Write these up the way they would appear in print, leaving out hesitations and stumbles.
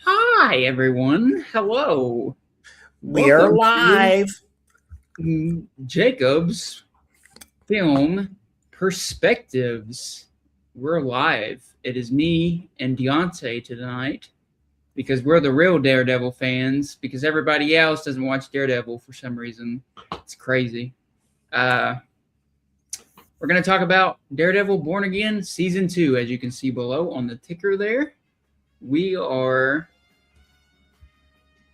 Hi, everyone. Hello. We are Welcome to live. Jacob's Film Perspectives. We're live. It is me and Deontay tonight because we're the real Daredevil fans because everybody else doesn't watch Daredevil for some reason. It's crazy. Uh, we're going to talk about Daredevil Born Again Season 2, as you can see below on the ticker there. We are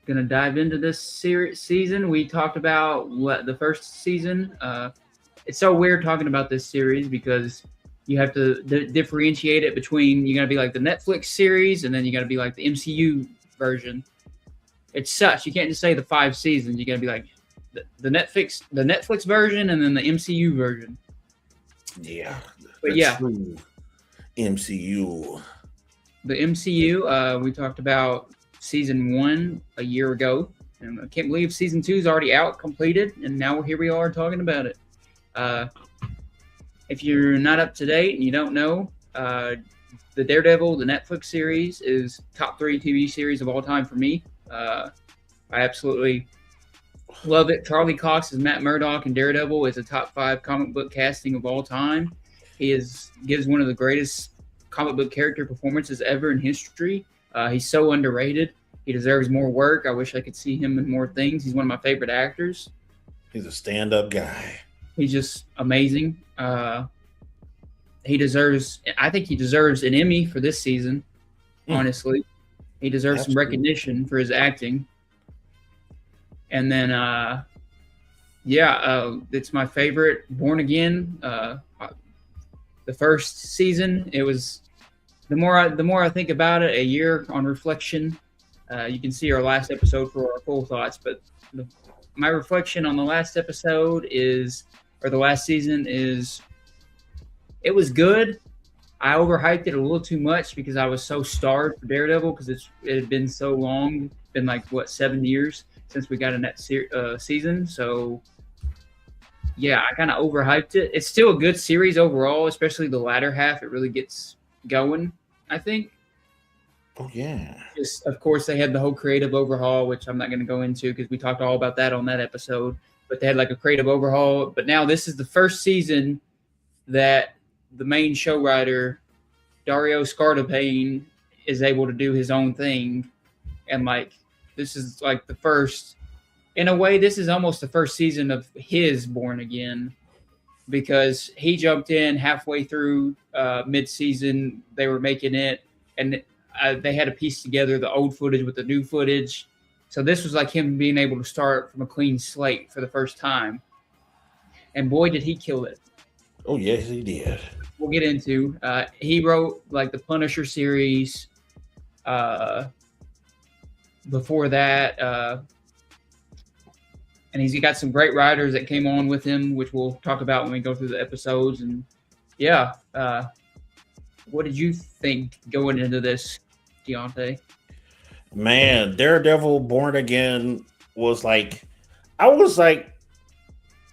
gonna dive into this season. We talked about what the first season. It's so weird talking about this series because you have to differentiate it between you gotta be like the Netflix series and then you gotta be like the MCU version. It's such you can't just say the 5 seasons. You gotta be like the Netflix version and then the MCU version. Yeah, But the yeah, true MCU. the MCU. We talked about season 1 a year ago, and I can't believe season 2 is already out, completed, and now here we are talking about it. Uh, if you're not up to date and you don't know, the Daredevil, the Netflix series, is top 3 TV series of all time for me. I absolutely love it. Charlie Cox as Matt Murdock, and Daredevil is a top 5 comic book casting of all time. Gives one of the greatest comic book character performances ever in history. He's so underrated. He deserves more work. I wish I could see him in more things. He's one of my favorite actors. He's a stand-up guy. He's just amazing. I think he deserves an Emmy for this season. Honestly, he deserves some recognition for his acting. And then, it's my favorite. Born Again. The first season, it was the more I think about it, a year on reflection. You can see our last episode for our full thoughts, but my reflection on the last episode or the last season is, it was good. I overhyped it a little too much because I was so starved for Daredevil because it had been so long, been like 7 years since we got in that season. So yeah, I kind of overhyped it. It's still a good series overall, especially the latter half. It really gets going, I think. Oh yeah. Just, of course, they had the whole creative overhaul, which I'm not going to go into because we talked all about that on that episode. But they had like a creative overhaul. But now this is the first season that the main show writer, Dario Scartapane, is able to do his own thing. And like, this is like the first, in a way, this is almost the first season of his Born Again, because he jumped in halfway through mid-season. They were making it, and they had to piece together the old footage with the new footage. So this was like him being able to start from a clean slate for the first time. And boy, did he kill it. Oh yes, he did. We'll get into. He wrote like the Punisher series. Before that, and he's got some great writers that came on with him, which we'll talk about when we go through the episodes. And yeah, what did you think going into this, Deontay? Man, Daredevil Born Again was like, I was like,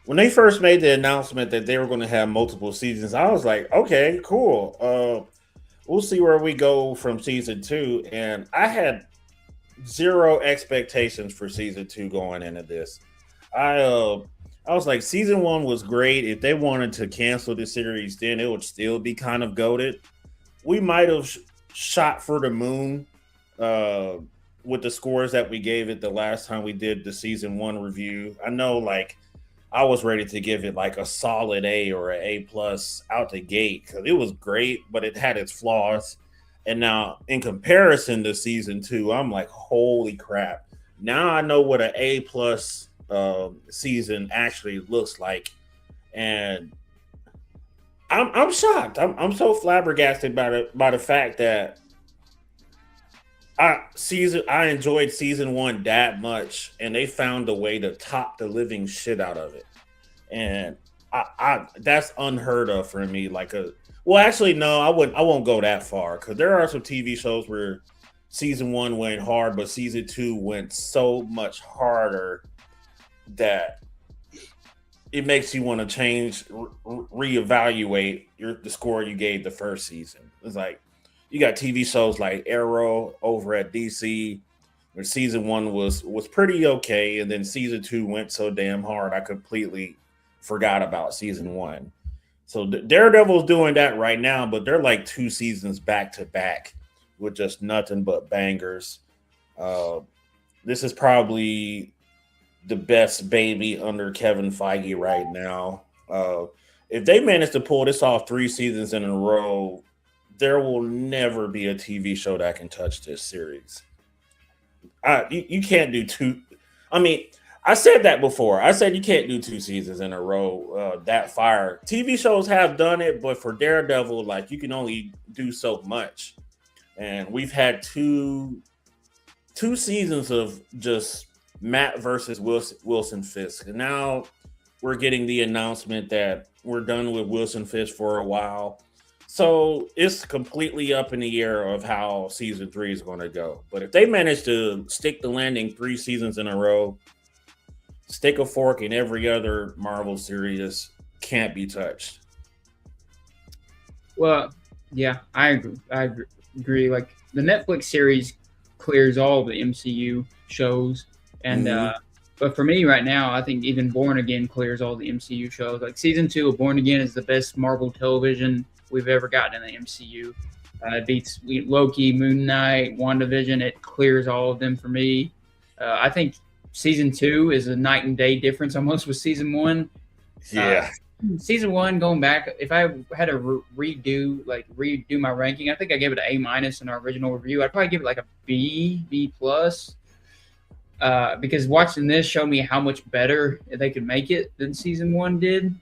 when they first made the announcement that they were going to have multiple seasons, I was like, okay, cool. We'll see where we go from season 2. And I had zero expectations for season 2 going into this. I was like, season 1 was great. If they wanted to cancel the series, then it would still be kind of goated. We might have shot for the moon with the scores that we gave it the last time we did the season 1 review. I know, like, I was ready to give it like a solid A or an A plus out the gate because it was great, but it had its flaws. And now, in comparison to season 2, I'm like, holy crap! Now I know what an A plus season actually looks like, and I'm shocked. I'm so flabbergasted by the fact that I enjoyed season 1 that much, and they found a way to top the living shit out of it, and I that's unheard of for me. Well, actually, no, I won't go that far because there are some TV shows where season 1 went hard, but season 2 went so much harder that it makes you want to change, reevaluate the score you gave the first season. It's like you got TV shows like Arrow over at DC, where season one was pretty okay, and then season two went so damn hard I completely forgot about season one. So Daredevil's doing that right now, but they're like 2 seasons back to back with just nothing but bangers. Uh, this is probably the best baby under Kevin Feige right now. If they manage to pull this off 3 seasons in a row, there will never be a TV show that can touch this series. You can't do two. I mean, I said that before. I said you can't do 2 seasons in a row that fire. TV shows have done it, but for Daredevil, like you can only do so much. And we've had two seasons of just Matt versus Wilson Fisk. And now we're getting the announcement that we're done with Wilson Fisk for a while. So it's completely up in the air of how season 3 is going to go. But if they manage to stick the landing 3 seasons in a row, stick a fork in every other Marvel series, can't be touched. Well, yeah, I agree. Agree. Like the Netflix series clears all the MCU shows, and but for me right now, I think even Born Again clears all the MCU shows. Like season 2 of Born Again is the best Marvel television we've ever gotten in the MCU. It beats Loki, Moon Knight, WandaVision. It clears all of them for me. I think season 2 is a night and day difference almost with season 1. Yeah. Season 1, going back, if I had to redo my ranking, I think I gave it an A- in our original review. I'd probably give it like a B plus. Because watching this showed me how much better they could make it than season 1 did,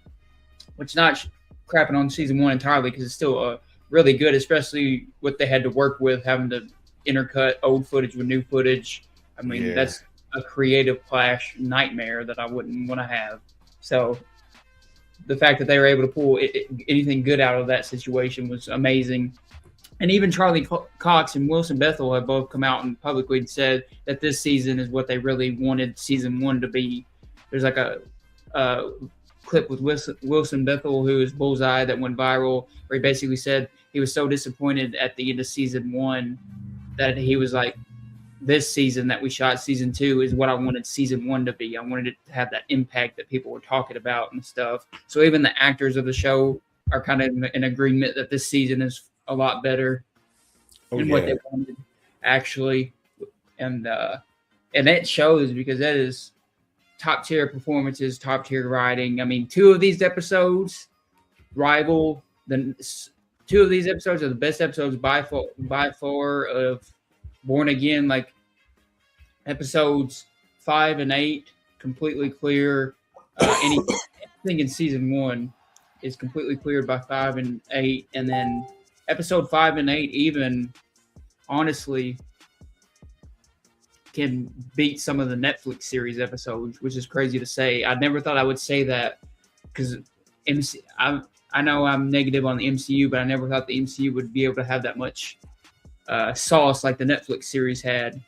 which not crapping on season 1 entirely because it's still really good, especially what they had to work with, having to intercut old footage with new footage. I mean, that's a creative clash nightmare that I wouldn't want to have. So the fact that they were able to pull anything good out of that situation was amazing. And even Charlie Cox and Wilson Bethel have both come out and publicly said that this season is what they really wanted season 1 to be. There's like a clip with Wilson Bethel, who is Bullseye, that went viral, where he basically said he was so disappointed at the end of season 1 that he was like, this season that we shot, season 2, is what I wanted season 1 to be. I wanted it to have that impact that people were talking about and stuff. So even the actors of the show are kind of in agreement that this season is a lot better than what they wanted, actually. And it shows, because that is top tier performances, top tier writing. I mean, 2 of these episodes rival the 2 of these episodes are the best episodes by far of Born Again. Like episodes 5 and 8 completely clear. Anything in season 1 is completely cleared by 5 and 8, and then episode 5 and 8 even honestly can beat some of the Netflix series episodes, which is crazy to say. I never thought I would say that, because I know I'm negative on the MCU, but I never thought the MCU would be able to have that much sauce like the Netflix series had.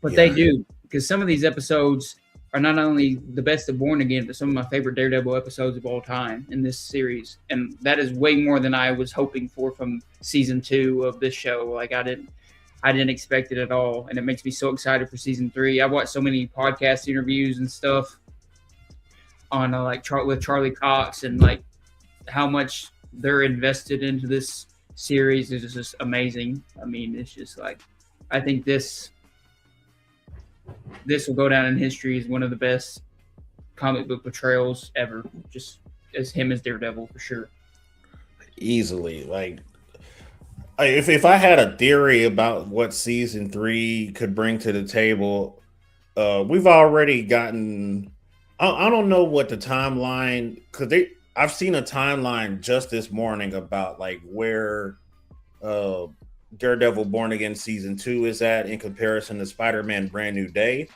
But they do, because some of these episodes are not only the best of Born Again, but some of my favorite Daredevil episodes of all time in this series. And that is way more than I was hoping for from season 2 of this show. Like I didn't expect it at all. And it makes me so excited for season 3. I've watched so many podcast interviews and stuff on with Charlie Cox, and like how much they're invested into this series is just amazing. I mean, it's just like, I think this will go down in history as one of the best comic book portrayals ever, just as him as Daredevil, for sure. Easily. Like, if I had a theory about what season 3 could bring to the table, we've already gotten, I don't know what the timeline, because I've seen a timeline just this morning about like where Daredevil Born Again season 2 is at in comparison to Spider-Man Brand New Day.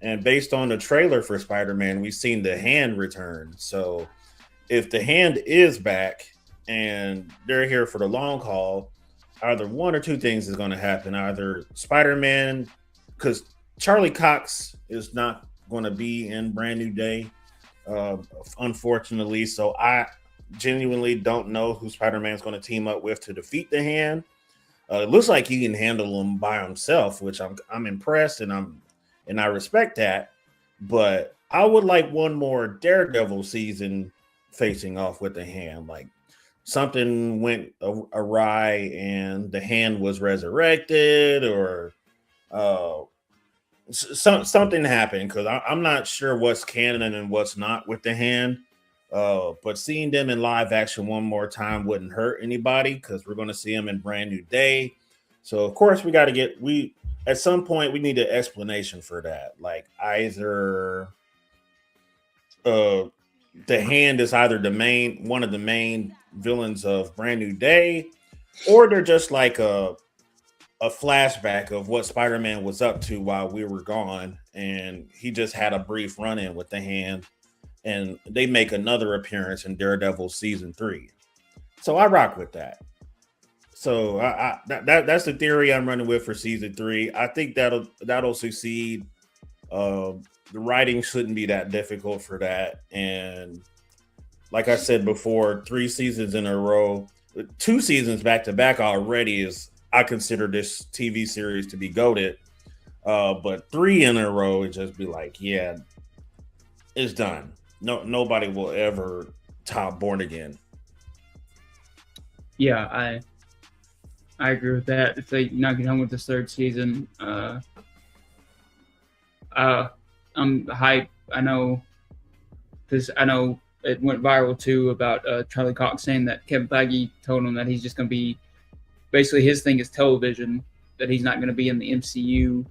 And based on the trailer for Spider-Man, we've seen the Hand return. So if the Hand is back and they're here for the long haul, either one or two things is going to happen. Either Spider-Man, because Charlie Cox is not going to be in Brand New Day, unfortunately. So I genuinely don't know who Spider-Man is going to team up with to defeat the Hand. It looks like he can handle them by himself, which I'm impressed and I respect that. But I would like one more Daredevil season facing off with the hand. Like something went awry and the hand was resurrected, or something happened, because I'm not sure what's canon and what's not with the hand. But seeing them in live action one more time wouldn't hurt anybody, because we're going to see them in Brand New Day. So of course we at some point we need an explanation for that. Like either the hand is either one of the main villains of Brand New Day, or they're just like a flashback of what Spider-Man was up to while we were gone, and he just had a brief run-in with the hand, and they make another appearance in Daredevil season 3. So I rock with that. So that's the theory I'm running with for season 3. I think that'll succeed. The writing shouldn't be that difficult for that. And like I said before, 3 seasons in a row, 2 seasons back to back already is, I consider this TV series to be goated. But 3 in a row, it just be like, yeah, it's done. Nobody will ever top Born Again. Yeah, I agree with that. If they not get home with this 3rd season, I'm hyped. I know, because I know it went viral too about Charlie Cox saying that Kevin Feige told him that he's just going to be, basically his thing is television, that he's not going to be in the MCU.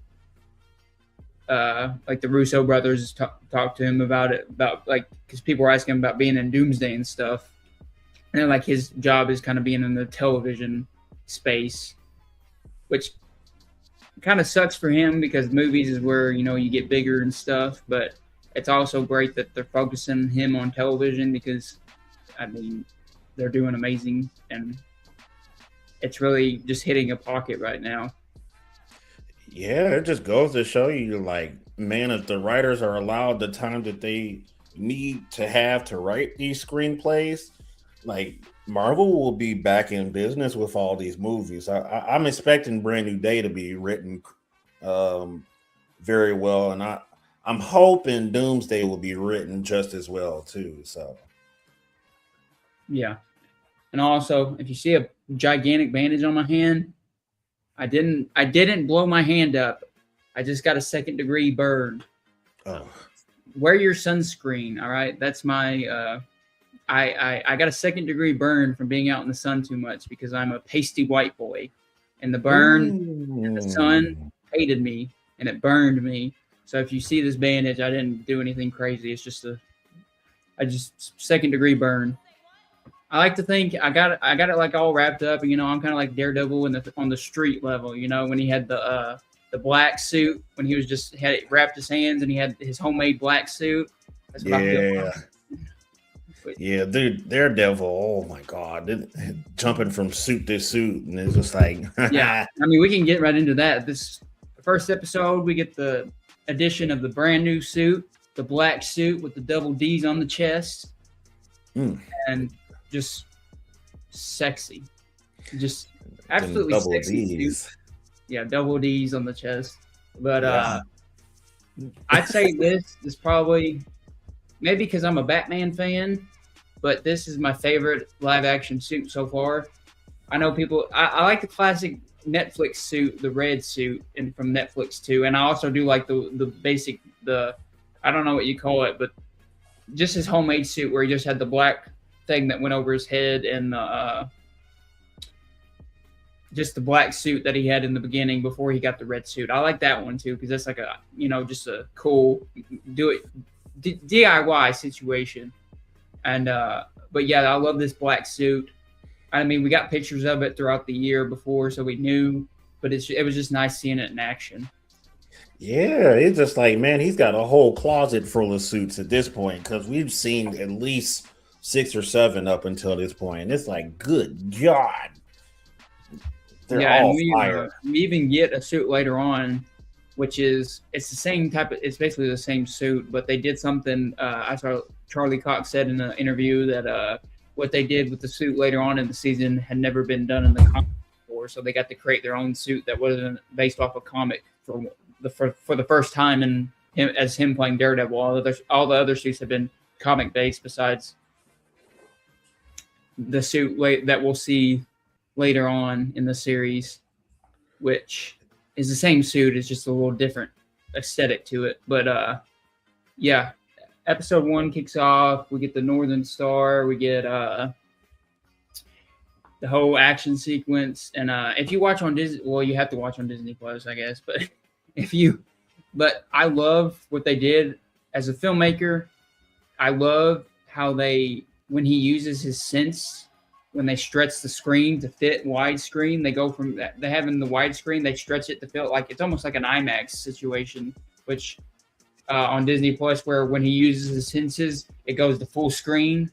Like the Russo brothers talked to him about it, because people were asking him about being in Doomsday and stuff. And like his job is kind of being in the television space, which kind of sucks for him, because movies is where, you get bigger and stuff. But it's also great that they're focusing him on television, because, I mean, they're doing amazing. And it's really just hitting a pocket right now. Yeah, it just goes to show you, like, man, if the writers are allowed the time that they need to have to write these screenplays, like, Marvel will be back in business with all these movies. I'm expecting Brand New Day to be written very well, and I'm hoping Doomsday will be written just as well too. So, yeah, and also, if you see a gigantic bandage on my hand, I didn't blow my hand up. I just got a 2nd-degree burn. Oh. Wear your sunscreen, all right? That's my. I got a 2nd-degree burn from being out in the sun too much, because I'm a pasty white boy, and the burn and the sun hated me, and it burned me. So if you see this bandage, I didn't do anything crazy. It's just a 2nd-degree burn. I like to think I got it like all wrapped up. I'm kind of like Daredevil on the street level. When he had the black suit, when he was had it wrapped his hands, and he had his homemade black suit. That's what I feel like. Yeah, dude, Daredevil. Oh my God, jumping from suit to suit, and it's just like, yeah. I mean, we can get right into that. This first episode, we get the addition of the brand new suit, the black suit with the double D's on the chest, and just sexy, just absolutely double sexy D's. suit. Yeah, double D's on the chest. But I'd say this is probably, maybe because I'm a Batman fan, but this is my favorite live action suit so far. I know people, I like the classic Netflix suit, the red suit from Netflix too. And I also do like the basic, I don't know what you call it, but just his homemade suit where he just had the black thing that went over his head, and just the black suit that he had in the beginning before he got the red suit. I like that one too, because that's like a, just a cool DIY situation. And but yeah, I love this black suit. I mean, we got pictures of it throughout the year before, so we knew, but it was just nice seeing it in action. Yeah, it's just like, man, he's got a whole closet full of suits at this point, because we've seen at least 6 or 7 up until this point. And it's like, good God. They're all fire. We even get a suit later on, which is, it's the same type of, it's basically the same suit, but they did something. I saw Charlie Cox said in an interview that what they did with the suit later on in the season had never been done in the comic before. before, so they got to create their own suit that wasn't based off a comic for the first time, and him playing Daredevil. All the other suits have been comic based, besides the suit that we'll see later on in the series, which is the same suit. It's just a little different aesthetic to it. But yeah, episode 1 kicks off. We get the Northern Star. We get the whole action sequence. And if you watch on Disney, well, you have to watch on Disney Plus, I guess. But I love what they did as a filmmaker. I love how when he uses his sense, when they stretch the screen to fit widescreen, they go from they have in the widescreen, they stretch it to feel like it's almost like an IMAX situation, which on Disney Plus, where when he uses his senses, it goes to full screen.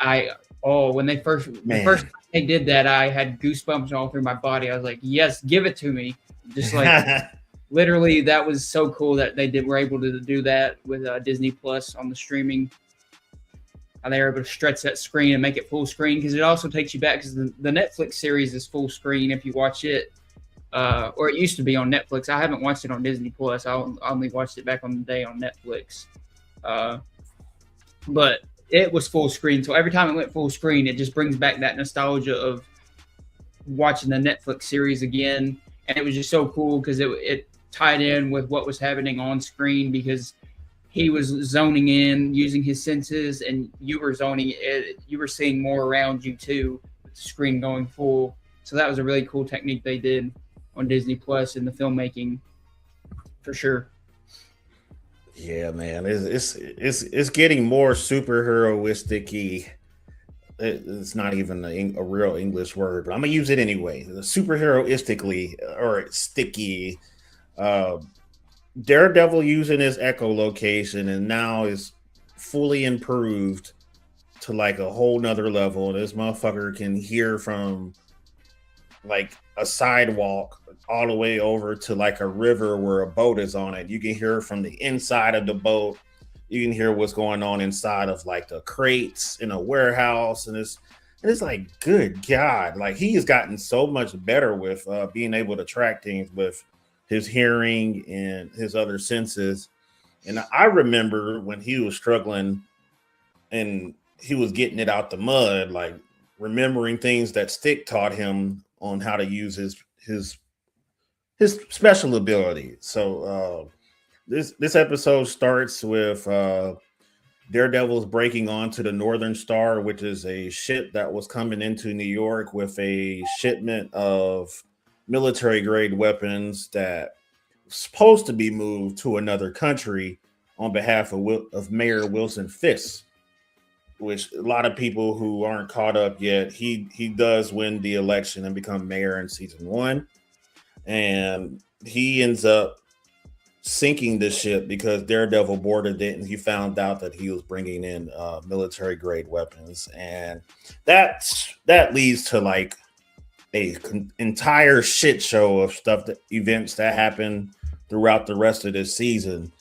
When the first time they did that, I had goosebumps all through my body. I was like, yes, give it to me. Just like literally, that was so cool that were able to do that with Disney Plus on the streaming. They were able to stretch that screen and make it full screen, because it also takes you back, because the Netflix series is full screen if you watch it, or it used to be on Netflix. I haven't watched it on Disney Plus. I only watched it back on the day on Netflix. But it was full screen, so every time it went full screen, it just brings back that nostalgia of watching the Netflix series again. And it was just so cool because it tied in with what was happening on screen, because he was zoning in using his senses, and you were you were seeing more around you too, with the screen going full. So that was a really cool technique they did on Disney Plus in the filmmaking, for sure. Yeah, man, it's getting more superheroistic-y. It's not even a real English word, but I'm gonna use it anyway. The superheroistically or sticky. Daredevil using his echolocation, and now is fully improved to like a whole nother level. This motherfucker can hear from like a sidewalk all the way over to like a river where a boat is on it. You can hear from the inside of the boat. You can hear what's going on inside of like the crates in a warehouse, and it's like, good God, like he has gotten so much better with being able to track things with his hearing and his other senses. And I remember when he was struggling and he was getting it out the mud, like remembering things that Stick taught him on how to use his special ability. So this episode starts with Daredevil's breaking onto the Northern Star, which is a ship that was coming into New York with a shipment of military grade weapons that was supposed to be moved to another country on behalf of Mayor Wilson Fisk, which a lot of people who aren't caught up yet, he does win the election and become mayor in season 1. And he ends up sinking the ship because Daredevil boarded it, and he found out that he was bringing in military grade weapons. And that leads to like entire shit show of events that happen throughout the rest of this season.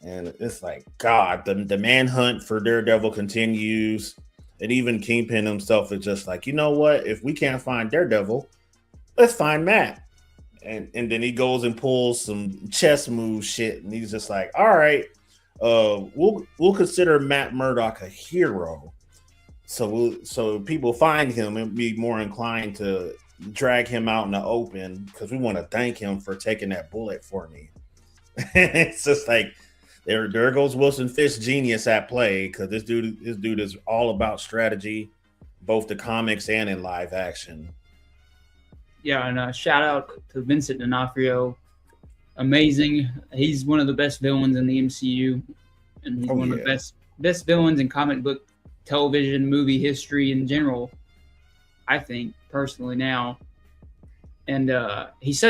And it's like, God, the manhunt for Daredevil continues. And even Kingpin himself is just like, you know what? If we can't find Daredevil, let's find Matt. And then he goes and pulls some chess move shit. And he's just like, all right, we'll consider Matt Murdock a hero. So people find him and be more inclined to drag him out in the open because we want to thank him for taking that bullet for me. It's just like, there goes Wilson Fisk's genius at play, because this dude is all about strategy, both the comics and in live action. Yeah, and shout out to Vincent D'Onofrio. Amazing. He's one of the best villains in the MCU, and he's one of the best villains in comic book, television, movie history in general, I think, personally now. And he's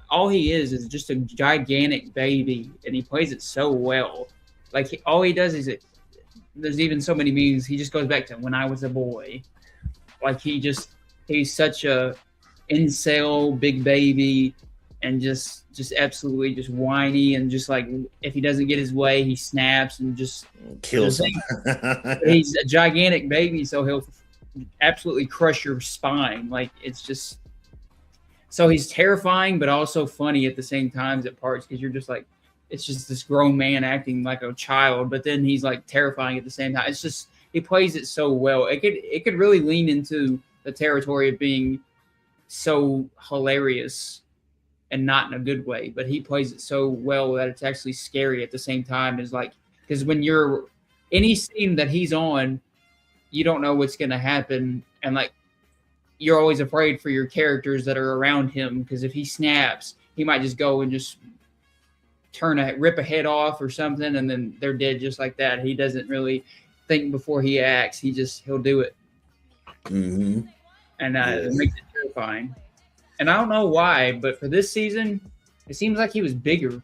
all he is just a gigantic baby, and he plays it so well. Like, all he does is there's even so many memes. He just goes back to when I was a boy. Like, he's such a incel big baby, and just absolutely just whiny, and just like, if he doesn't get his way, he snaps and just kills him. He's a gigantic baby, so he'll absolutely crush your spine. Like, it's just So he's terrifying, but also funny at the same times at parts because you're just like, it's just this grown man acting like a child, but then he's like terrifying at the same time. It's just he plays it so well. It could really lean into the territory of being so hilarious and not in a good way, but he plays it so well that it's actually scary at the same time. Is like because when you're any scene that he's on, you don't know what's going to happen, and like you're always afraid for your characters that are around him because if he snaps, he might just go and just rip a head off or something, and then they're dead just like that. He doesn't really think before he acts. He'll do it, Mm-hmm. and Yes. it makes it terrifying. And I don't know why, but for this season, it seems like he was bigger.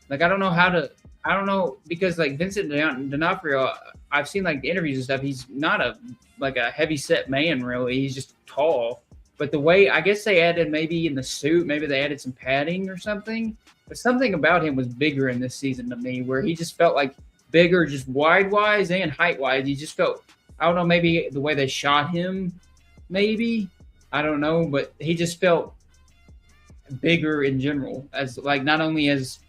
Like I don't know how to. I don't know because like Vincent D'Onofrio, I've seen like the interviews and stuff. He's not a heavy set man really. He's just tall. But the way I guess they added maybe in the suit, maybe they added some padding or something. But something about him was bigger in this season to me, where he just felt like bigger, just wide wise and height wise. He just felt I don't know maybe the way they shot him, maybe I don't know, but he just felt bigger in general as like not only as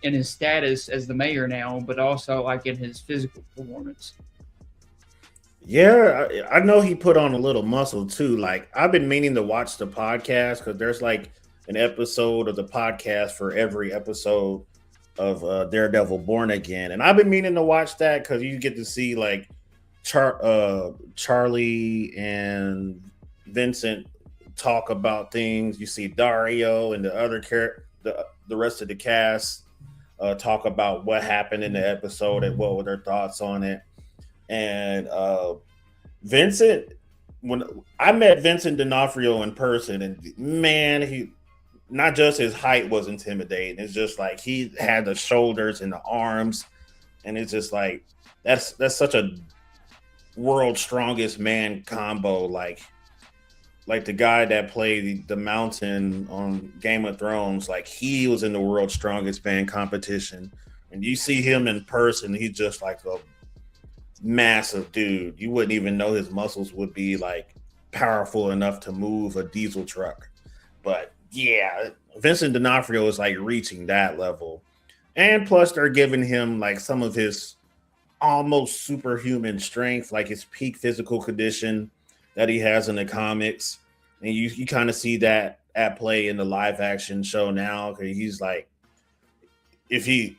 in his status as the mayor now, but also like in his physical performance. Yeah, I know he put on a little muscle too. Like I've been meaning to watch the podcast because there's like an episode of the podcast for every episode of Daredevil Born Again, and I've been meaning to watch that because you get to see like Charlie and Vincent talk about things. You see Dario and the other the rest of the cast talk about what happened in the episode and what were their thoughts on it. And Vincent, when I met Vincent D'Onofrio in person, and man, he not just his height was intimidating. It's just like he had the shoulders and the arms, and it's just like that's such a world's strongest man combo. Like the guy that played the Mountain on Game of Thrones, like he was in the world's strongest man competition, and you see him in person, he's just like a massive dude. You wouldn't even know his muscles would be like powerful enough to move a diesel truck. But yeah, Vincent D'Onofrio is like reaching that level. And plus they're giving him like some of his almost superhuman strength, like his peak physical condition that he has in the comics. And you kind of see that at play in the live action show now. Cause he's like, if he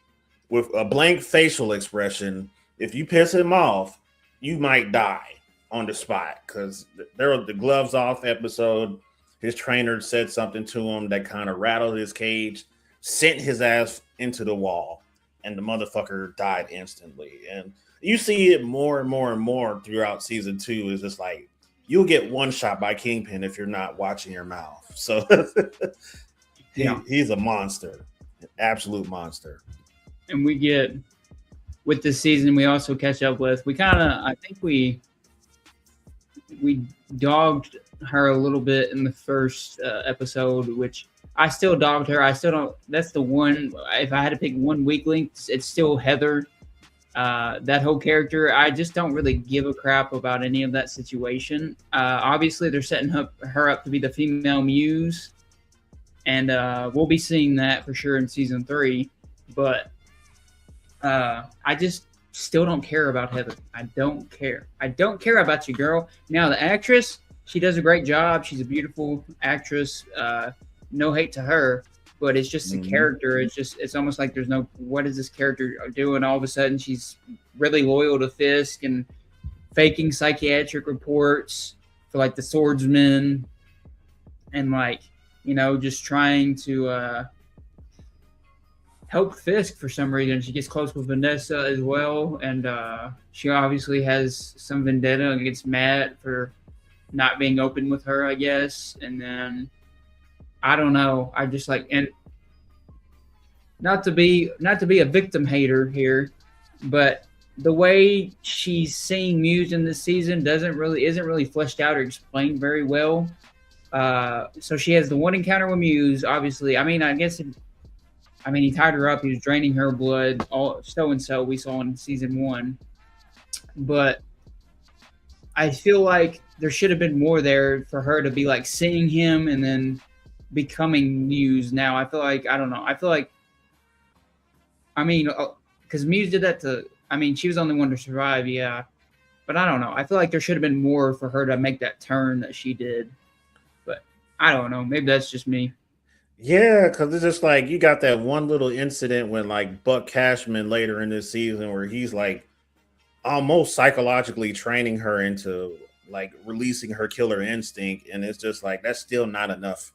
with a blank facial expression, if you piss him off, you might die on the spot. Because there was the gloves off episode. His trainer said something to him that kind of rattled his cage, sent his ass into the wall, and the motherfucker died instantly. And you see it more and more and more throughout season 2. Is just like you'll get one shot by Kingpin if you're not watching your mouth. So he's a monster, an absolute monster. And we get with this season, we also catch up with. I think we dogged her a little bit in the first episode, which I still dogged her. I still don't. That's the one. If I had to pick one weak link, it's still Heather. That whole character, I just don't really give a crap about any of that situation. Obviously, they're setting her up to be the female muse, and we'll be seeing that for sure in season 3. But I just still don't care about Heather. I don't care. I don't care about you, girl. Now, the actress, she does a great job. She's a beautiful actress. No hate to her. But it's just a character. It's almost like there's no, what is this character doing? All of a sudden, she's really loyal to Fisk and faking psychiatric reports for like the swordsman and like, just trying to help Fisk for some reason. She gets close with Vanessa as well. And she obviously has some vendetta against Matt for not being open with her, I guess. And then I don't know. I just like, and not to be a victim hater here, but the way she's seeing Muse in this season isn't really fleshed out or explained very well. So she has the one encounter with Muse, obviously. I mean, he tied her up. He was draining her blood. All so we saw in season 1, but I feel like there should have been more there for her to be like seeing him and then becoming Muse now. I feel like I don't know. I feel like because Muse did that to. I mean, she was the only one to survive, yeah. But I don't know. I feel like there should have been more for her to make that turn that she did. But I don't know. Maybe that's just me. Yeah, because it's just like you got that one little incident when like Buck Cashman later in this season where he's like almost psychologically training her into like releasing her killer instinct, and it's just like that's still not enough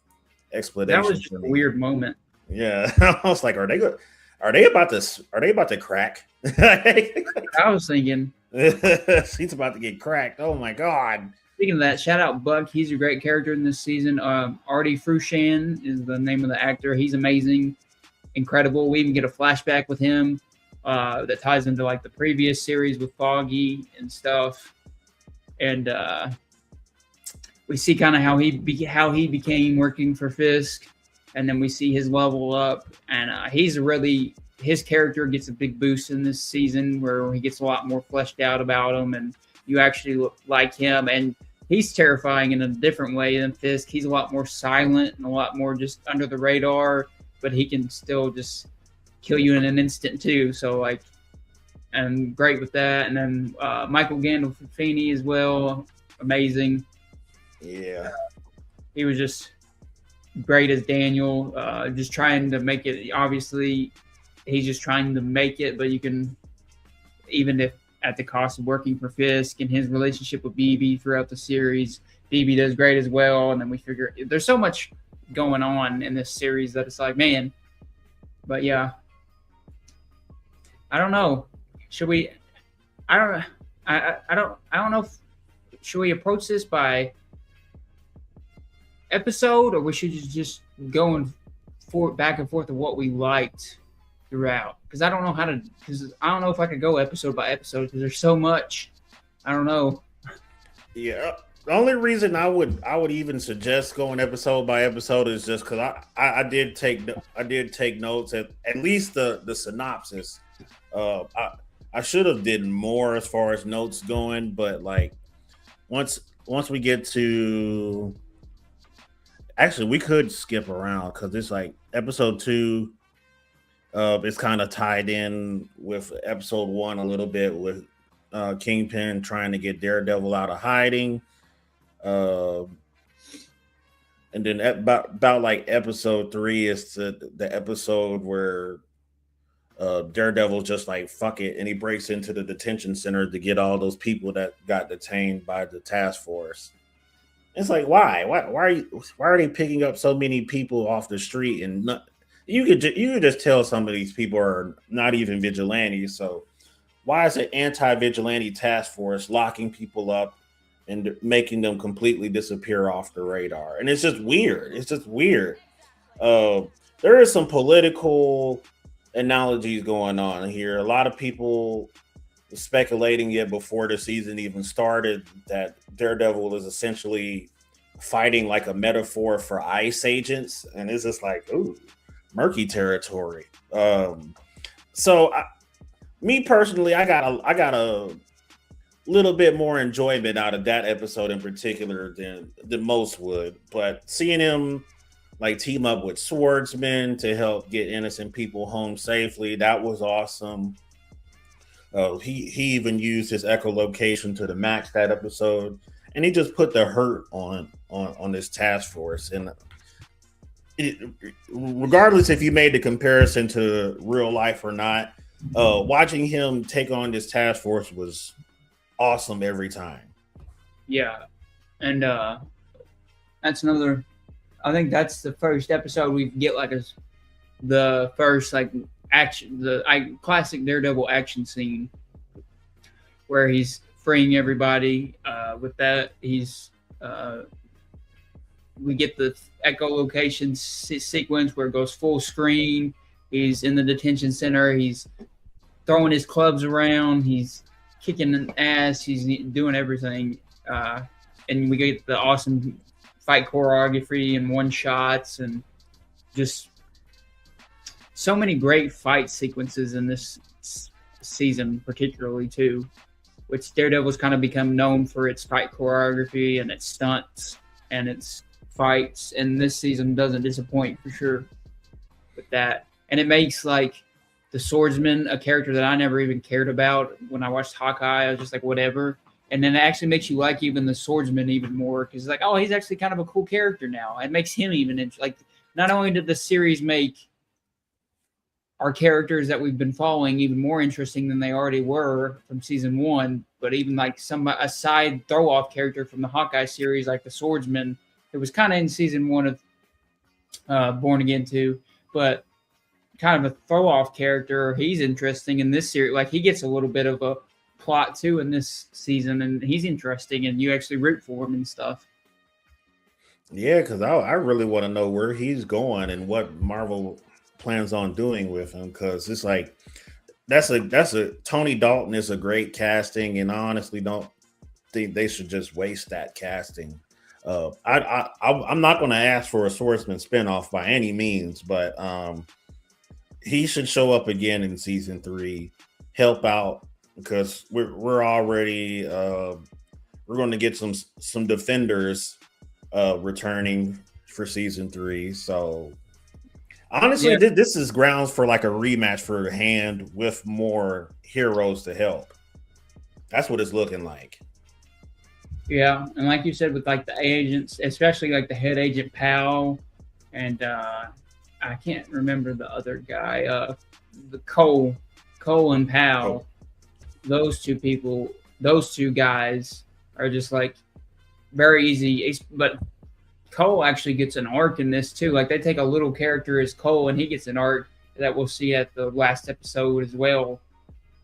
That was explanation just for a me. weird moment. Yeah, I was like, are they about to? Are they about to crack? I was thinking. She's about to get cracked. Oh my god. Speaking of that, shout out Buck. He's a great character in this season. Artie Frushan is the name of the actor. He's amazing, incredible. We even get a flashback with him that ties into like the previous series with Foggy and stuff. And we see kind of how he became working for Fisk, and then we see his level up. And his character gets a big boost in this season where he gets a lot more fleshed out about him, and you actually like him. And he's terrifying in a different way than Fisk. He's a lot more silent and a lot more just under the radar, but he can still just kill you in an instant too. So like, and great with that. And then Michael Gandolfini as well, amazing. Yeah. He was just great as Daniel, just trying to make it. Obviously, he's just trying to make it, but you can, even if at the cost of working for Fisk and his relationship with BB throughout the series, BB does great as well. And then we figure there's so much going on in this series that it's like, man. But yeah, I don't know. Should we? I don't. I don't know. Should we approach this by episode, or we should just go back and forth of what we liked throughout? Because I don't know how to. Because I don't know if I could go episode by episode because there's so much. I don't know. Yeah. The only reason I would even suggest going episode by episode is just because I did take notes at least the synopsis. I should have did more as far as notes going, but like once we get to, actually we could skip around because it's like episode 2. It's kind of tied in with episode 1 a little bit with Kingpin trying to get Daredevil out of hiding. And then about like episode 3 is the episode where Daredevil just like fuck it, and he breaks into the detention center to get all those people that got detained by the task force. It's like why are they picking up so many people off the street? And you could just tell some of these people are not even vigilantes. So why is an anti-vigilante task force locking people up and making them completely disappear off the radar? And it's just weird. There is some political analogies going on here. A lot of people speculating yet before the season even started that Daredevil is essentially fighting like a metaphor for ICE agents, and it's just like, ooh, murky territory. Me personally, I got a little bit more enjoyment out of that episode in particular than most would. But seeing him like team up with swordsmen to help get innocent people home safely, that was awesome. He even used his echolocation to the max that episode, and he just put the hurt on this task force. And regardless if you made the comparison to real life or not, watching him take on this task force was awesome every time. Yeah, and that's another. I think that's the first episode we get like the first like action, classic Daredevil action scene where he's freeing everybody. With that, we get the echolocation sequence where it goes full screen. He's in the detention center. He's throwing his clubs around. He's kicking an ass. He's doing everything. And we get the awesome fight choreography and one shots and just so many great fight sequences in this season, particularly too, which Daredevil's kind of become known for its fight choreography and its stunts and its fights, and this season doesn't disappoint for sure with that. And it makes like the swordsman a character that I never even cared about when I watched Hawkeye. I was just like, whatever. And then it actually makes you like even the swordsman even more because like, oh, he's actually kind of a cool character now. It makes him even like. Not only did the series make our characters that we've been following even more interesting than they already were from season 1, but even like a side throw-off character from the Hawkeye series, like the swordsman, it was kind of in season 1 of Born Again 2, but kind of a throw-off character. He's interesting in this series. Like he gets a little bit of a plot too in this season, and he's interesting, and you actually root for him and stuff. Yeah, because I really want to know where he's going and what Marvel plans on doing with him. Because it's like that's a Tony Dalton is a great casting, and I honestly don't think they should just waste that casting. I'm not going to ask for a Swordsman spinoff by any means, but he should show up again in season 3, help out because we're already we're going to get some defenders returning for season 3. So honestly, this is grounds for like a rematch for Hand with more heroes to help. That's what it's looking like. Yeah, and like you said, with like the agents, especially like the head agent Powell, and I can't remember the other guy, the Cole and Powell. Those two people, those two guys are just like very easy. But Cole actually gets an arc in this too. Like they take a little character as Cole, and he gets an arc that we'll see at the last episode as well.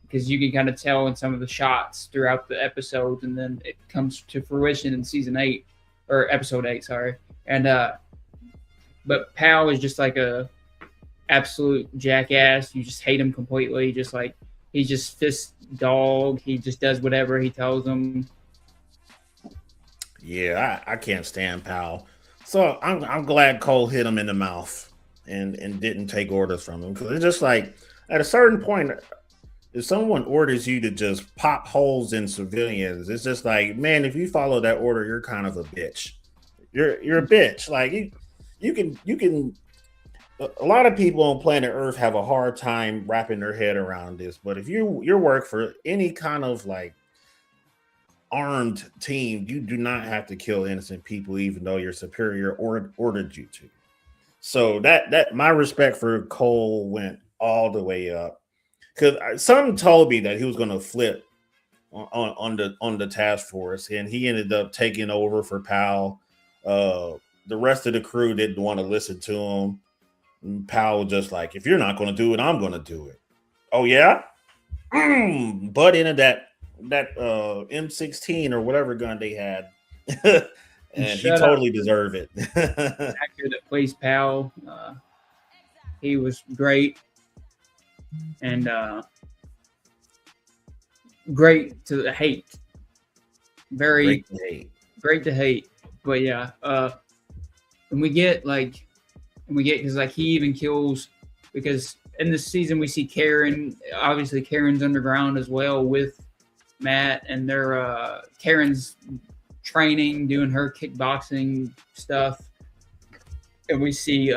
Because you can kind of tell in some of the shots throughout the episodes, and then it comes to fruition in season 8 or episode 8, sorry. And but Powell is just like a absolute jackass. You just hate him completely. Just like he's just fist dog. He just does whatever he tells him. Yeah, I can't stand Powell. So I'm glad Cole hit him in the mouth and didn't take orders from him, because it's just like at a certain point, if someone orders you to just pop holes in civilians, it's just like, man, if you follow that order, you're kind of a bitch. You're a bitch. Like you can. A lot of people on planet Earth have a hard time wrapping their head around this. But if you work for any kind of like armed team, you do not have to kill innocent people, even though your superior ordered you to. So that my respect for Cole went all the way up. Because some told me that he was going to flip on the task force, and he ended up taking over for Powell. The rest of the crew didn't want to listen to him. And Powell just like, if you're not going to do it, I'm going to do it. Oh yeah, butt into that M16 or whatever gun they had, and he totally deserved it. The actor that plays Powell, he was great. And great to hate. Very great to hate. But yeah, and we get because like he even kills, because in this season we see Karen. Obviously, Karen's underground as well with Matt, and they're Karen's training, doing her kickboxing stuff, and we see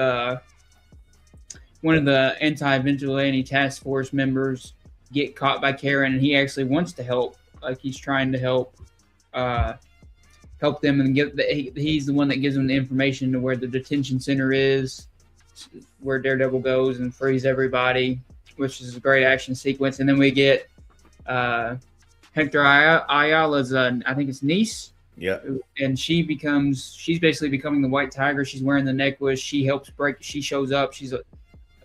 one of the anti-vigilante task force members get caught by Karen, and he actually wants to help. Like he's trying to help them, and he's the one that gives them the information to where the detention center is, where Daredevil goes and frees everybody, which is a great action sequence. And then we get Hector Ayala's, I think it's niece. Yeah. And she's basically becoming the White Tiger. She's wearing the necklace. She shows up. She's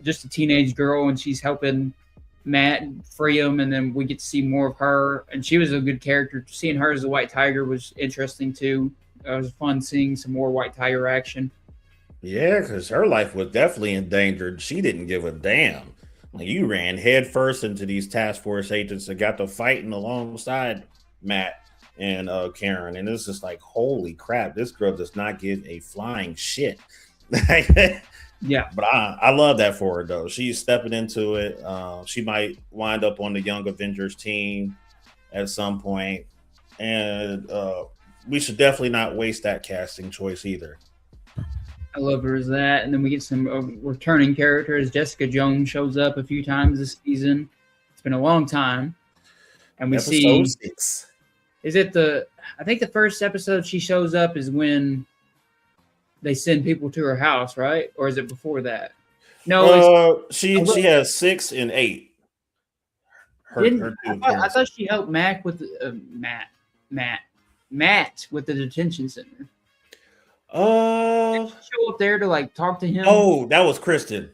just a teenage girl, and she's helping Matt free him, and then we get to see more of her, and she was a good character. Seeing her as the White Tiger was interesting too. It was fun seeing some more White Tiger action. Yeah, because her life was definitely endangered. She didn't give a damn. Like, you ran head first into these task force agents that got to fighting alongside Matt and Karen, and it's just like, holy crap, this girl does not give a flying shit. Yeah, but I love that for her though. She's stepping into it. She might wind up on the Young Avengers team at some point, and we should definitely not waste that casting choice either. I love her as that. And then we get some returning characters. Jessica Jones shows up a few times this season. It's been a long time. And we Episode see 6. Is it I think the first episode she shows up is when they send people to her house, right? Or is it before that? No, she has 6 and 8. I thought she helped Matt with Matt with the detention center. Did she show up there to like talk to him? Oh, that was Kristen.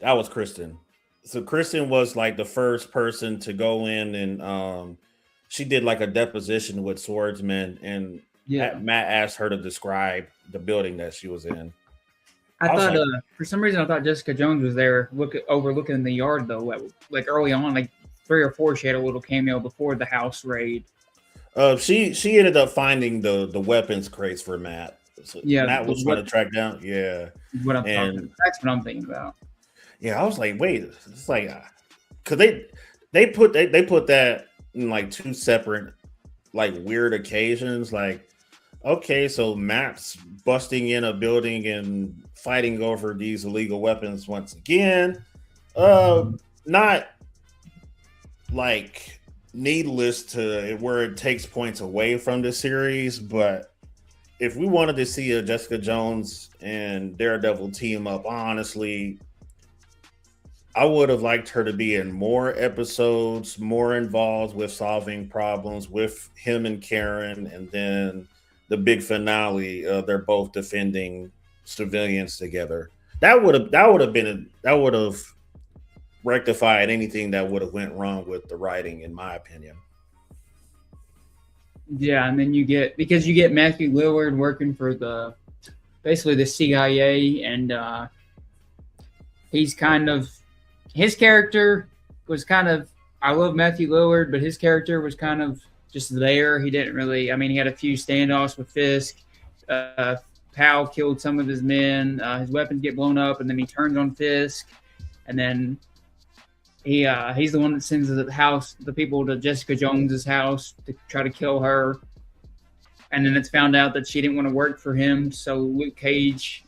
So Kristen was like the first person to go in, and she did like a deposition with swordsmen, and Matt asked her to describe the building that she was in. I thought for some reason I thought Jessica Jones was there overlooking the yard though, like early on, like 3 or 4. She had a little cameo before the house raid. She ended up finding the weapons crates for Matt. So Matt was trying to track down. Yeah, that's what I'm thinking about. Yeah, I was like, wait, it's like, cause they put that in like 2 separate, like weird occasions. Like, okay, so Matt's busting in a building and fighting over these illegal weapons once again. Not like needless to where it takes points away from the series, but if we wanted to see a Jessica Jones and Daredevil team up, honestly, I would have liked her to be in more episodes, more involved with solving problems with him and Karen, and then the big finale, they're both defending civilians together. That would have rectified anything that would have went wrong with the writing, in my opinion. Yeah, and then you get Matthew Lillard working for basically the CIA, and he's kind of, his character was kind of, I love Matthew Lillard, but his character was kind of just there. He didn't really, he had a few standoffs with Fisk. Powell killed some of his men. His weapons get blown up, and then he turns on Fisk, and then he's the one that sends the people to Jessica Jones's house to try to kill her. And then it's found out that she didn't want to work for him. So Luke Cage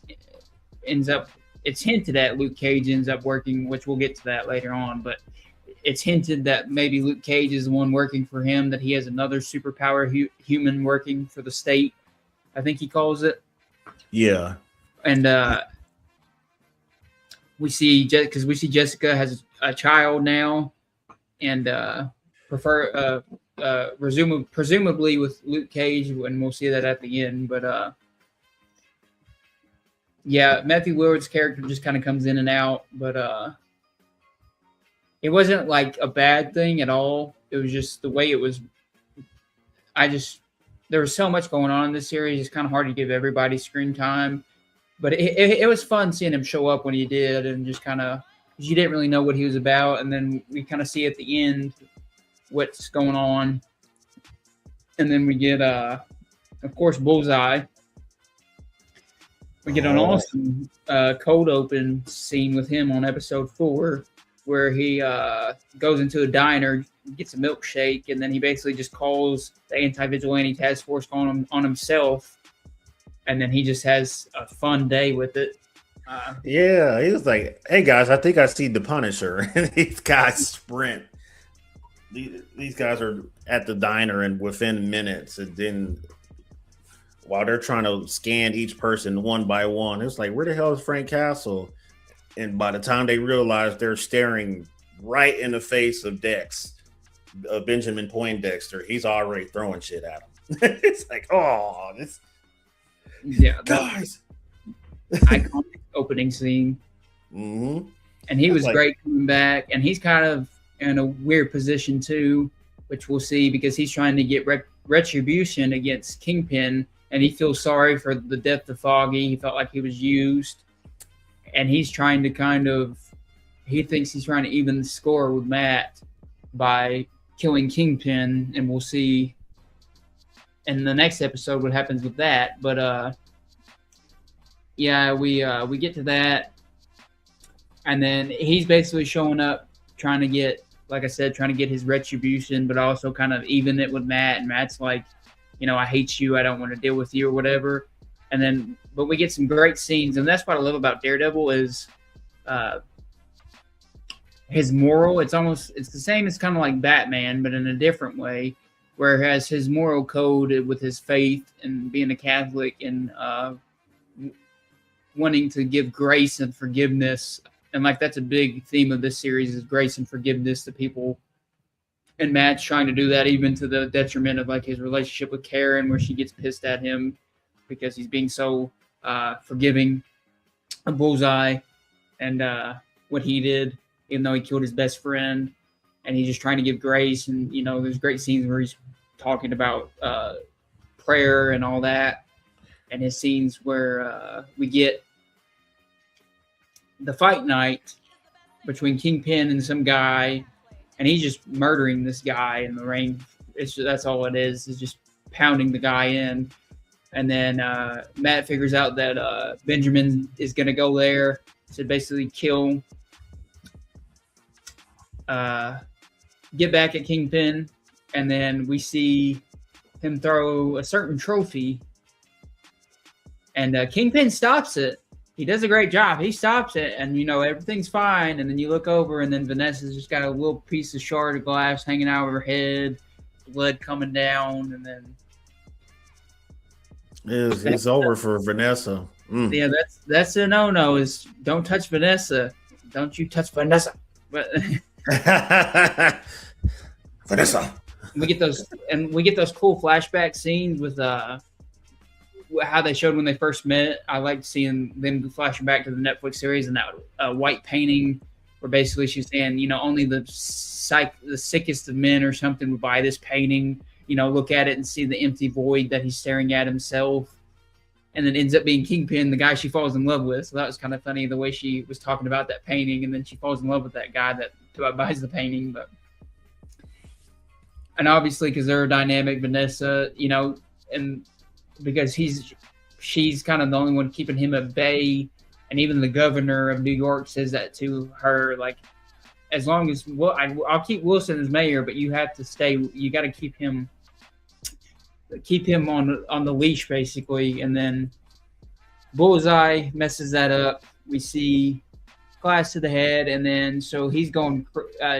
it's hinted at Luke Cage ends up working, which we'll get to that later on, but it's hinted that maybe Luke Cage is the one working for him, that he has another superpower human working for the state, I think he calls it. Yeah. And we see Jessica has a child now, and presumably with Luke Cage, and we'll see that at the end. But Matthew Lillard's character just kind of comes in and out, but it wasn't like a bad thing at all. It was just the way it was. There was so much going on in this series. It's kind of hard to give everybody screen time. But it was fun seeing him show up when he did, and just kind of, you didn't really know what he was about, and then we kind of see at the end what's going on, and then we get, of course, Bullseye. We get an awesome cold open scene with him on episode 4, where he goes into a diner, gets a milkshake, and then he basically just calls the anti-vigilante task force on himself. And then he just has a fun day with it. He was like, "Hey guys, I think I see the Punisher." And these guys sprint. These guys are at the diner, and within minutes, and then while they're trying to scan each person one by one, it's like, where the hell is Frank Castle? And by the time they realize, they're staring right in the face of Dex, Benjamin Poindexter. He's already throwing shit at him. It's like, oh, this. Yeah, guys. Iconic opening scene. Mm-hmm. And he was great coming back, and he's kind of in a weird position too, which we'll see, because he's trying to get retribution against Kingpin, and he feels sorry for the death of Foggy. He felt like he was used, and he's trying to he thinks he's trying to even the score with Matt by killing Kingpin, and we'll see in the next episode what happens with that. But we get to that, and then he's basically showing up trying to get, like I said, trying to get his retribution, but also kind of even it with Matt. And Matt's like, I hate you, I don't want to deal with you, or whatever. And then but we get some great scenes, and that's what I love about Daredevil is his moral. It's the same as kind of like Batman, but in a different way. Whereas his moral code with his faith and being a Catholic and wanting to give grace and forgiveness, and like that's a big theme of this series is grace and forgiveness to people. And Matt's trying to do that even to the detriment of like his relationship with Karen, where she gets pissed at him because he's being so forgiving of Bullseye and what he did, even though he killed his best friend. And he's just trying to give grace. And, there's great scenes where he's talking about prayer and all that. And his scenes where we get the fight night between Kingpin and some guy. And he's just murdering this guy in the ring. That's all it is just pounding the guy in. And then Matt figures out that Benjamin is going to go there to basically kill, get back at Kingpin. And then we see him throw a certain trophy. And Kingpin stops it. He does a great job. He stops it, and everything's fine. And then you look over, and then Vanessa's just got a little piece of shard of glass hanging out of her head, blood coming down, and then it's over for Vanessa. Yeah, that's a no. Is don't touch Vanessa. Don't you touch Vanessa? But Vanessa. we get those cool flashback scenes with how they showed when they first met. I liked seeing them flashing back to the Netflix series and that white painting where basically she's saying, only the sickest of men or something would buy this painting, look at it and see the empty void that he's staring at himself. And then ends up being Kingpin, the guy she falls in love with. So that was kind of funny the way she was talking about that painting. And then she falls in love with that guy that buys the painting. And obviously because they're dynamic, Vanessa, and because she's kind of the only one keeping him at bay, and even the governor of New York says that to her, like, as long as I'll keep Wilson as mayor, but you have to stay. You got to keep him on the leash, basically. And then Bullseye messes that up. We see glass to the head, and then so he's going.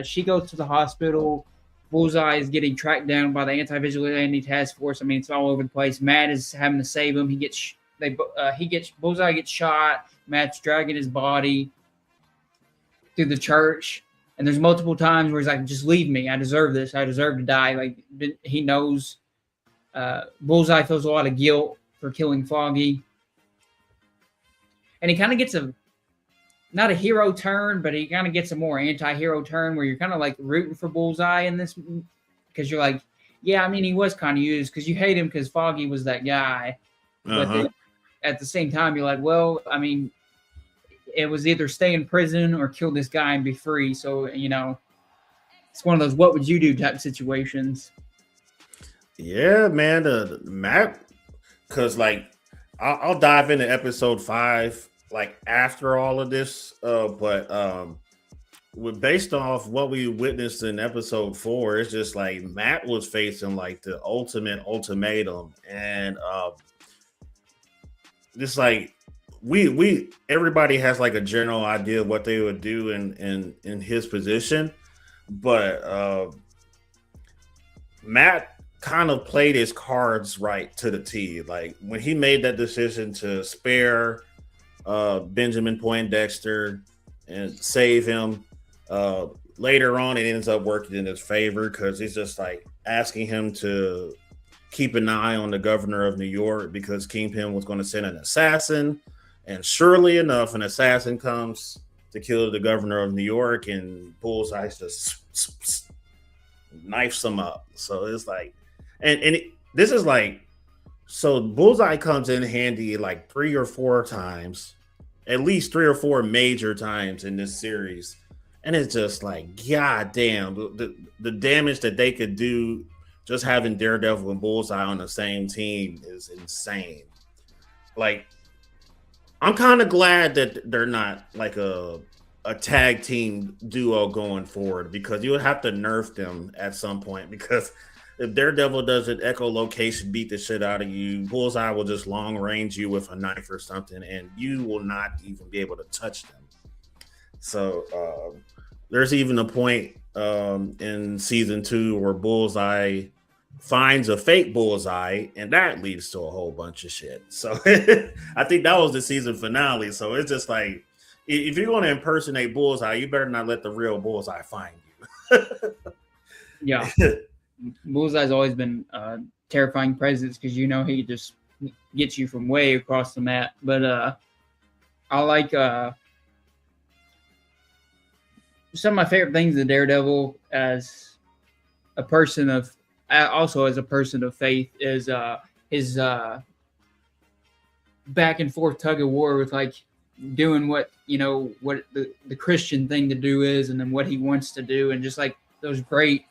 She goes to the hospital. Bullseye is getting tracked down by the anti-vigilante task force. I mean, it's all over the place. Matt is having to save him. Bullseye gets shot. Matt's dragging his body through the church. And there's multiple times where he's like, just leave me. I deserve this. I deserve to die. Like, he knows. Bullseye feels a lot of guilt for killing Foggy. And he kind of gets not a hero turn, but he kind of gets a more anti-hero turn where you're kind of like rooting for Bullseye in this, because you're like, yeah, I mean, he was kind of used because you hate him because Foggy was that guy. But then at the same time, you're like, well, I mean, it was either stay in prison or kill this guy and be free. So, it's one of those what would you do type situations. Yeah, man, Matt, because like I'll dive into episode 5 like after all of this, but based off what we witnessed in episode 4, it's just like Matt was facing like the ultimate ultimatum, and just like we everybody has like a general idea of what they would do in his position, but Matt kind of played his cards right to the T. Like when he made that decision to spare Benjamin Poindexter and save him, later on it ends up working in his favor because he's just like asking him to keep an eye on the governor of New York because Kingpin was going to send an assassin, and surely enough an assassin comes to kill the governor of New York, and Bullseye just knifes him up. So it's like, this is like, so Bullseye comes in handy like 3 or 4 times, at least 3 or 4 major times in this series. And it's just like, god damn, the damage that they could do just having Daredevil and Bullseye on the same team is insane. Like, I'm kind of glad that they're not like a tag team duo going forward, because you would have to nerf them at some point, because if Daredevil does an echolocation, beat the shit out of you, Bullseye will just long range you with a knife or something, and you will not even be able to touch them. So there's even a point in season 2 where Bullseye finds a fake Bullseye, and that leads to a whole bunch of shit. So I think that was the season finale. So it's just like, if you're going to impersonate Bullseye, you better not let the real Bullseye find you. Yeah. Bullseye's always been a terrifying presence because he just gets you from way across the map. But I like some of my favorite things of Daredevil as a person of faith is his back and forth tug of war with like doing what the Christian thing to do is, and then what he wants to do, and just like those great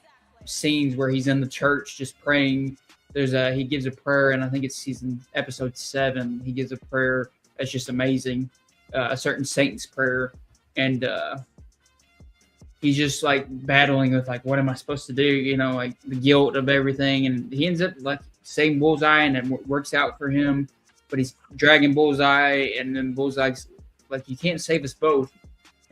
scenes where he's in the church just praying. He gives a prayer, and I think it's episode 7. He gives a prayer that's just amazing, a certain saint's prayer, and he's just like battling with like, what am I supposed to do? Like the guilt of everything, and he ends up like saving Bullseye, and it works out for him. But he's dragging Bullseye, and then Bullseye's like, you can't save us both.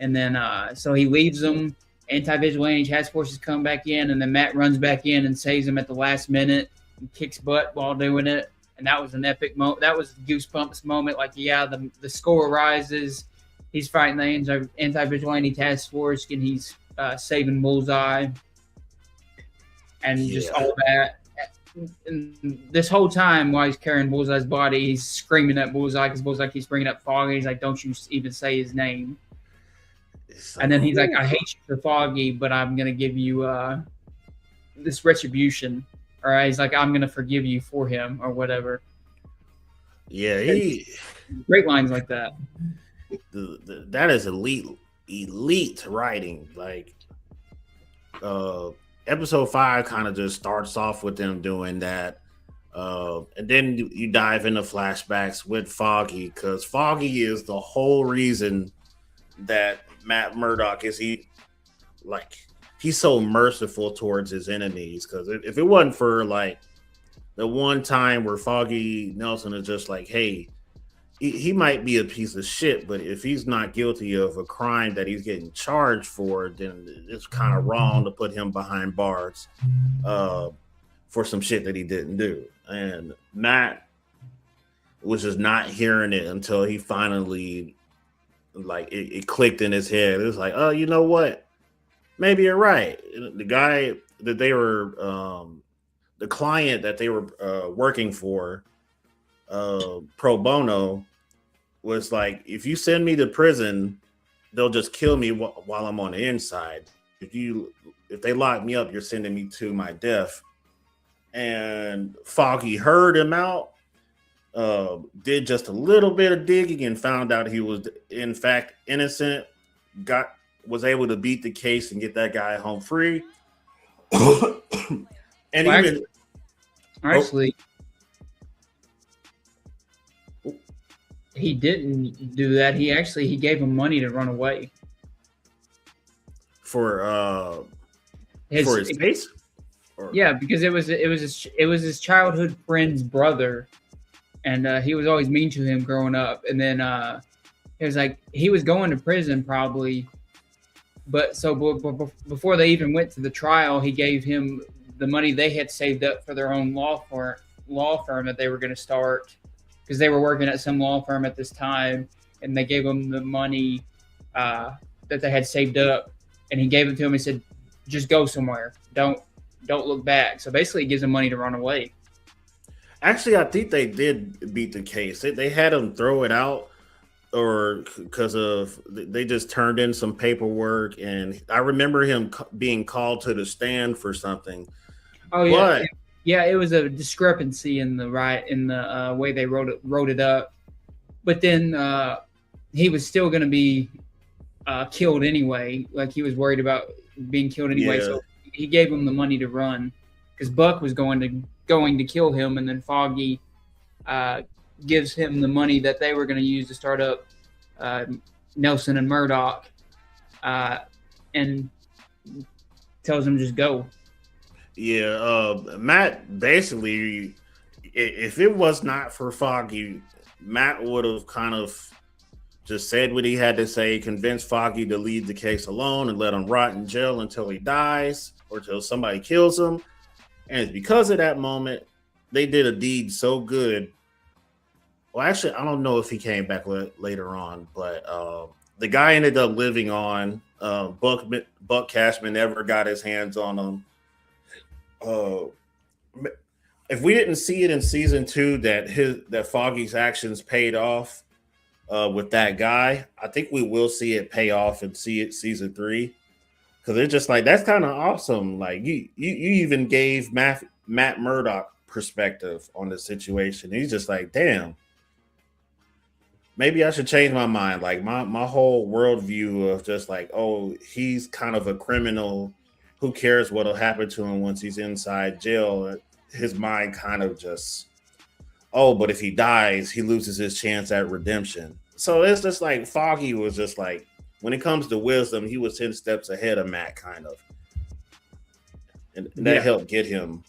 And then so he leaves them. Anti-vigilante task forces come back in, and then Matt runs back in and saves him at the last minute and kicks butt while doing it. And that was an epic moment. That was a goosebumps moment. Like, yeah, the score rises. He's fighting the anti-vigilante task force, and he's saving Bullseye, and just all that. And this whole time, while he's carrying Bullseye's body, he's screaming at Bullseye because Bullseye keeps bringing up Foggy. He's like, "Don't you even say his name." And then he's like, I hate you for Foggy, but I'm going to give you this retribution. All right. He's like, I'm going to forgive you for him or whatever. Yeah. Great lines like that. That is elite writing. Like episode 5 kind of just starts off with them doing that. And then you dive into flashbacks with Foggy, because Foggy is the whole reason that Matt Murdock he's so merciful towards his enemies. Because if it wasn't for like the one time where Foggy Nelson is just like, hey, he might be a piece of shit, but if he's not guilty of a crime that he's getting charged for, then it's kind of wrong to put him behind bars for some shit that he didn't do. And Matt was just not hearing it until he finally, like, it clicked in his head. It was like, oh, you know what? Maybe you're right. The guy that they were, the client that they were working for, pro bono, was like, if you send me to prison, they'll just kill me while I'm on the inside. If they lock me up, you're sending me to my death. And Foggy heard him out, did just a little bit of digging, and found out he was in fact innocent. Was able to beat the case and get that guy home free. And well, actually, he didn't do that. He gave him money to run away for his case. Yeah, because it was his childhood friend's brother, and he was always mean to him growing up. And then it was like he was going to prison probably, but before they even went to the trial, he gave him the money they had saved up for their own law firm that they were going to start, because they were working at some law firm at this time, and they gave him the money that they had saved up, and he gave it to him and said, "Just go somewhere. Don't look back." So basically, it gives him money to run away. Actually, I think they did beat the case. They had him throw it out, or because they just turned in some paperwork, and I remember him being called to the stand for something. Oh yeah, yeah. It was a discrepancy in the way they wrote it up, but then he was still going to be killed anyway. Like, he was worried about being killed anyway, yeah. So he gave him the money to run, because Buck was going to kill him, and then Foggy gives him the money that they were going to use to start up Nelson and Murdoch, and tells him just go. Yeah, Matt basically, if it was not for Foggy, Matt would have kind of just said what he had to say, convinced Foggy to leave the case alone and let him rot in jail until he dies or until somebody kills him. And it's because of that moment, they did a deed so good. Well, actually, I don't know if he came back later on, but the guy ended up living on. Buck Cashman never got his hands on him. Uh, if we didn't see it in season 2 that Foggy's actions paid off with that guy, I think we will see it pay off and see it season 3 because it's just like that's kind of awesome. Like you even gave Matt Murdock perspective on the situation. He's just like, damn, maybe I should change my mind. Like my whole worldview of just like, oh, he's kind of a criminal. Who cares what'll happen to him once he's inside jail? His mind kind of just, oh, but if he dies, he loses his chance at redemption. So it's just like Foggy was just like, when it comes to wisdom, he was 10 steps ahead of Matt, kind of. And that helped get him.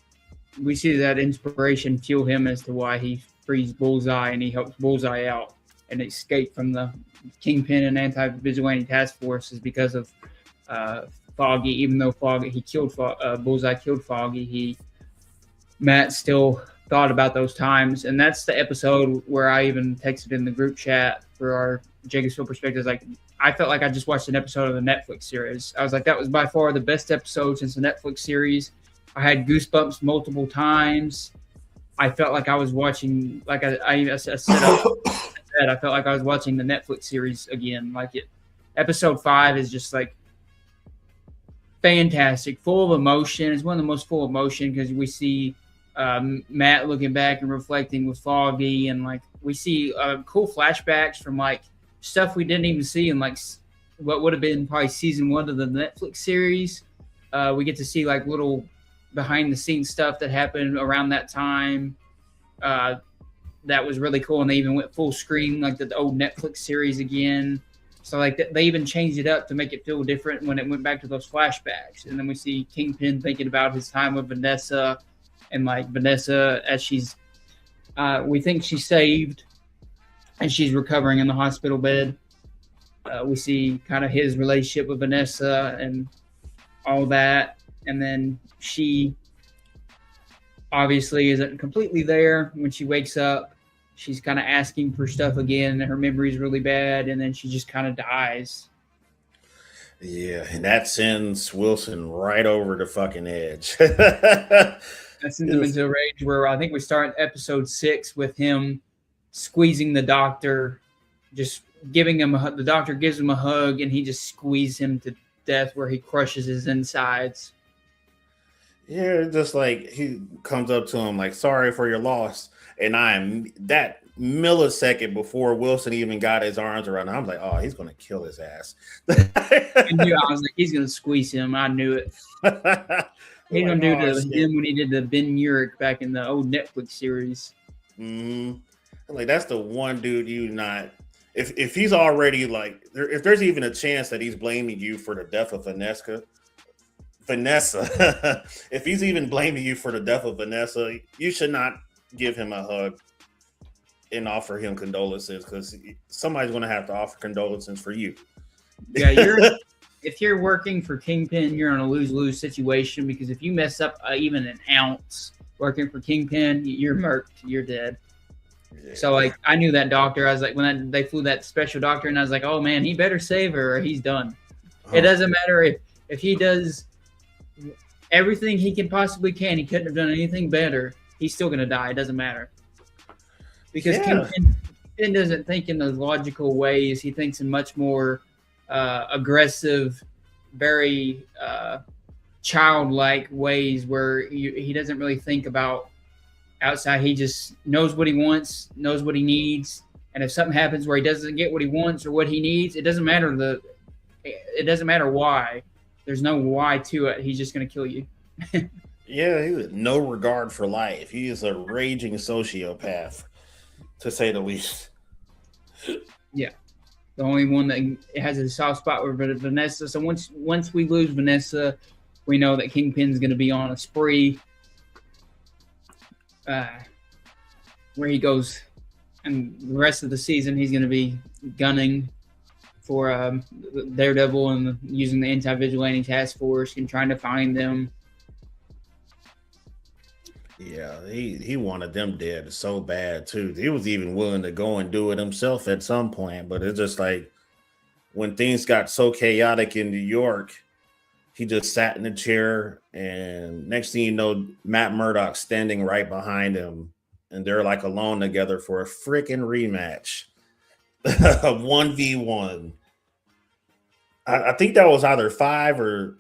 We see that inspiration fuel him as to why he frees Bullseye and he helps Bullseye out and escape from the Kingpin and Anti-Vigilante Task Force is because of Foggy. Even though Foggy, Bullseye killed Foggy, Matt still thought about those times. And that's the episode where I even texted in the group chat for our Jacobsville Perspectives. Like, I felt like I just watched an episode of the Netflix series. I was like, that was by far the best episode since the Netflix series. I had goosebumps multiple times. I felt like I was watching, like I set up, I felt like I was watching the Netflix series again. Like episode 5 is just like fantastic, full of emotion. It's one of the most full of emotion because we see Matt looking back and reflecting with Foggy, and like we see cool flashbacks from like stuff we didn't even see in like what would have been probably season 1 of the Netflix series. We get to see like little behind the scenes stuff that happened around that time. That was really cool, and they even went full screen like the old Netflix series again. So like they even changed it up to make it feel different when it went back to those flashbacks. And then we see Kingpin thinking about his time with Vanessa, and like Vanessa as she's we think she's saved and she's recovering in the hospital bed. We see kind of his relationship with Vanessa and all that. And then she obviously isn't completely there when she wakes up. She's kind of asking for stuff again, and her memory's really bad, and then she just kind of dies. Yeah, and that sends Wilson right over the fucking edge. That sends him into a rage where I think we start episode 6 with him squeezing the doctor, just giving him the doctor gives him a hug, and he just squeezes him to death where he crushes his insides. Yeah, just like he comes up to him like, sorry for your loss. And I'm that millisecond before Wilson even got his arms around him, I'm like, oh, he's going to kill his ass. I was like, he's going to squeeze him. I knew it. He don't do to him when he did the Ben Urich back in the old Netflix series. Mm-hmm. Like, that's the one dude you not... If he's already like... If there's even a chance that he's blaming you for the death of Vanessa, if he's even blaming you for the death of Vanessa, you should not give him a hug and offer him condolences, because somebody's going to have to offer condolences for you. Yeah, if you're working for Kingpin, you're in a lose-lose situation, because if you mess up even an ounce working for Kingpin, you're murked, you're dead. Yeah. So like, I knew that doctor. I was like, when they flew that special doctor, and I was like, oh man, he better save her or he's done. Oh. It doesn't matter if he does everything he can possibly can. He couldn't have done anything better. He's still going to die. It doesn't matter. Because Kingpin doesn't think in those logical ways. He thinks in much more aggressive, very childlike ways where he doesn't really think about outside. He just knows what he wants, knows what he needs. And if something happens where he doesn't get what he wants or what he needs, it doesn't matter it doesn't matter why. There's no why to it. He's just going to kill you. Yeah, he has no regard for life. He is a raging sociopath, to say the least. Yeah. The only one that has a soft spot with Vanessa. So once we lose Vanessa, We know that Kingpin's going to be on a spree where he goes, and the rest of the season he's going to be gunning for Daredevil and using the anti-vigilante task force and trying to find them. Yeah, he wanted them dead so bad too. He was even willing to go and do it himself at some point, but it's just like when things got so chaotic in New York, he just sat in the chair, and next thing you know, Matt Murdock's standing right behind him, and they're like alone together for a freaking rematch. 1v1. I think that was either 5 or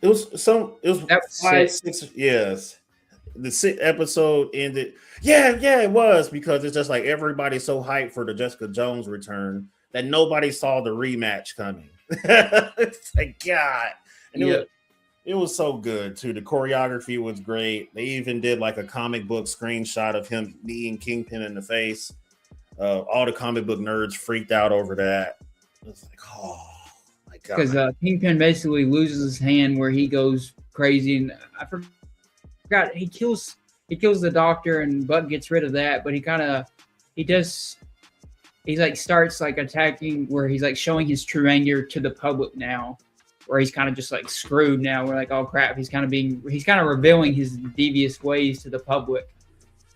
it was 5, 6. Yes. The 6th episode ended. Yeah, it was, because it's just like everybody's so hyped for the Jessica Jones return that nobody saw the rematch coming. It's like, God. And it was so good too. The choreography was great. They even did like a comic book screenshot of him kneeing Kingpin in the face. All the comic book nerds freaked out over that. It's like, oh my God. Because Kingpin basically loses his hand where he goes crazy, and I forgot he kills the doctor, and Buck gets rid of that, but he starts like attacking where he's like showing his true anger to the public now, where he's kind of just like screwed now. We're like, oh crap, he's kind of revealing his devious ways to the public,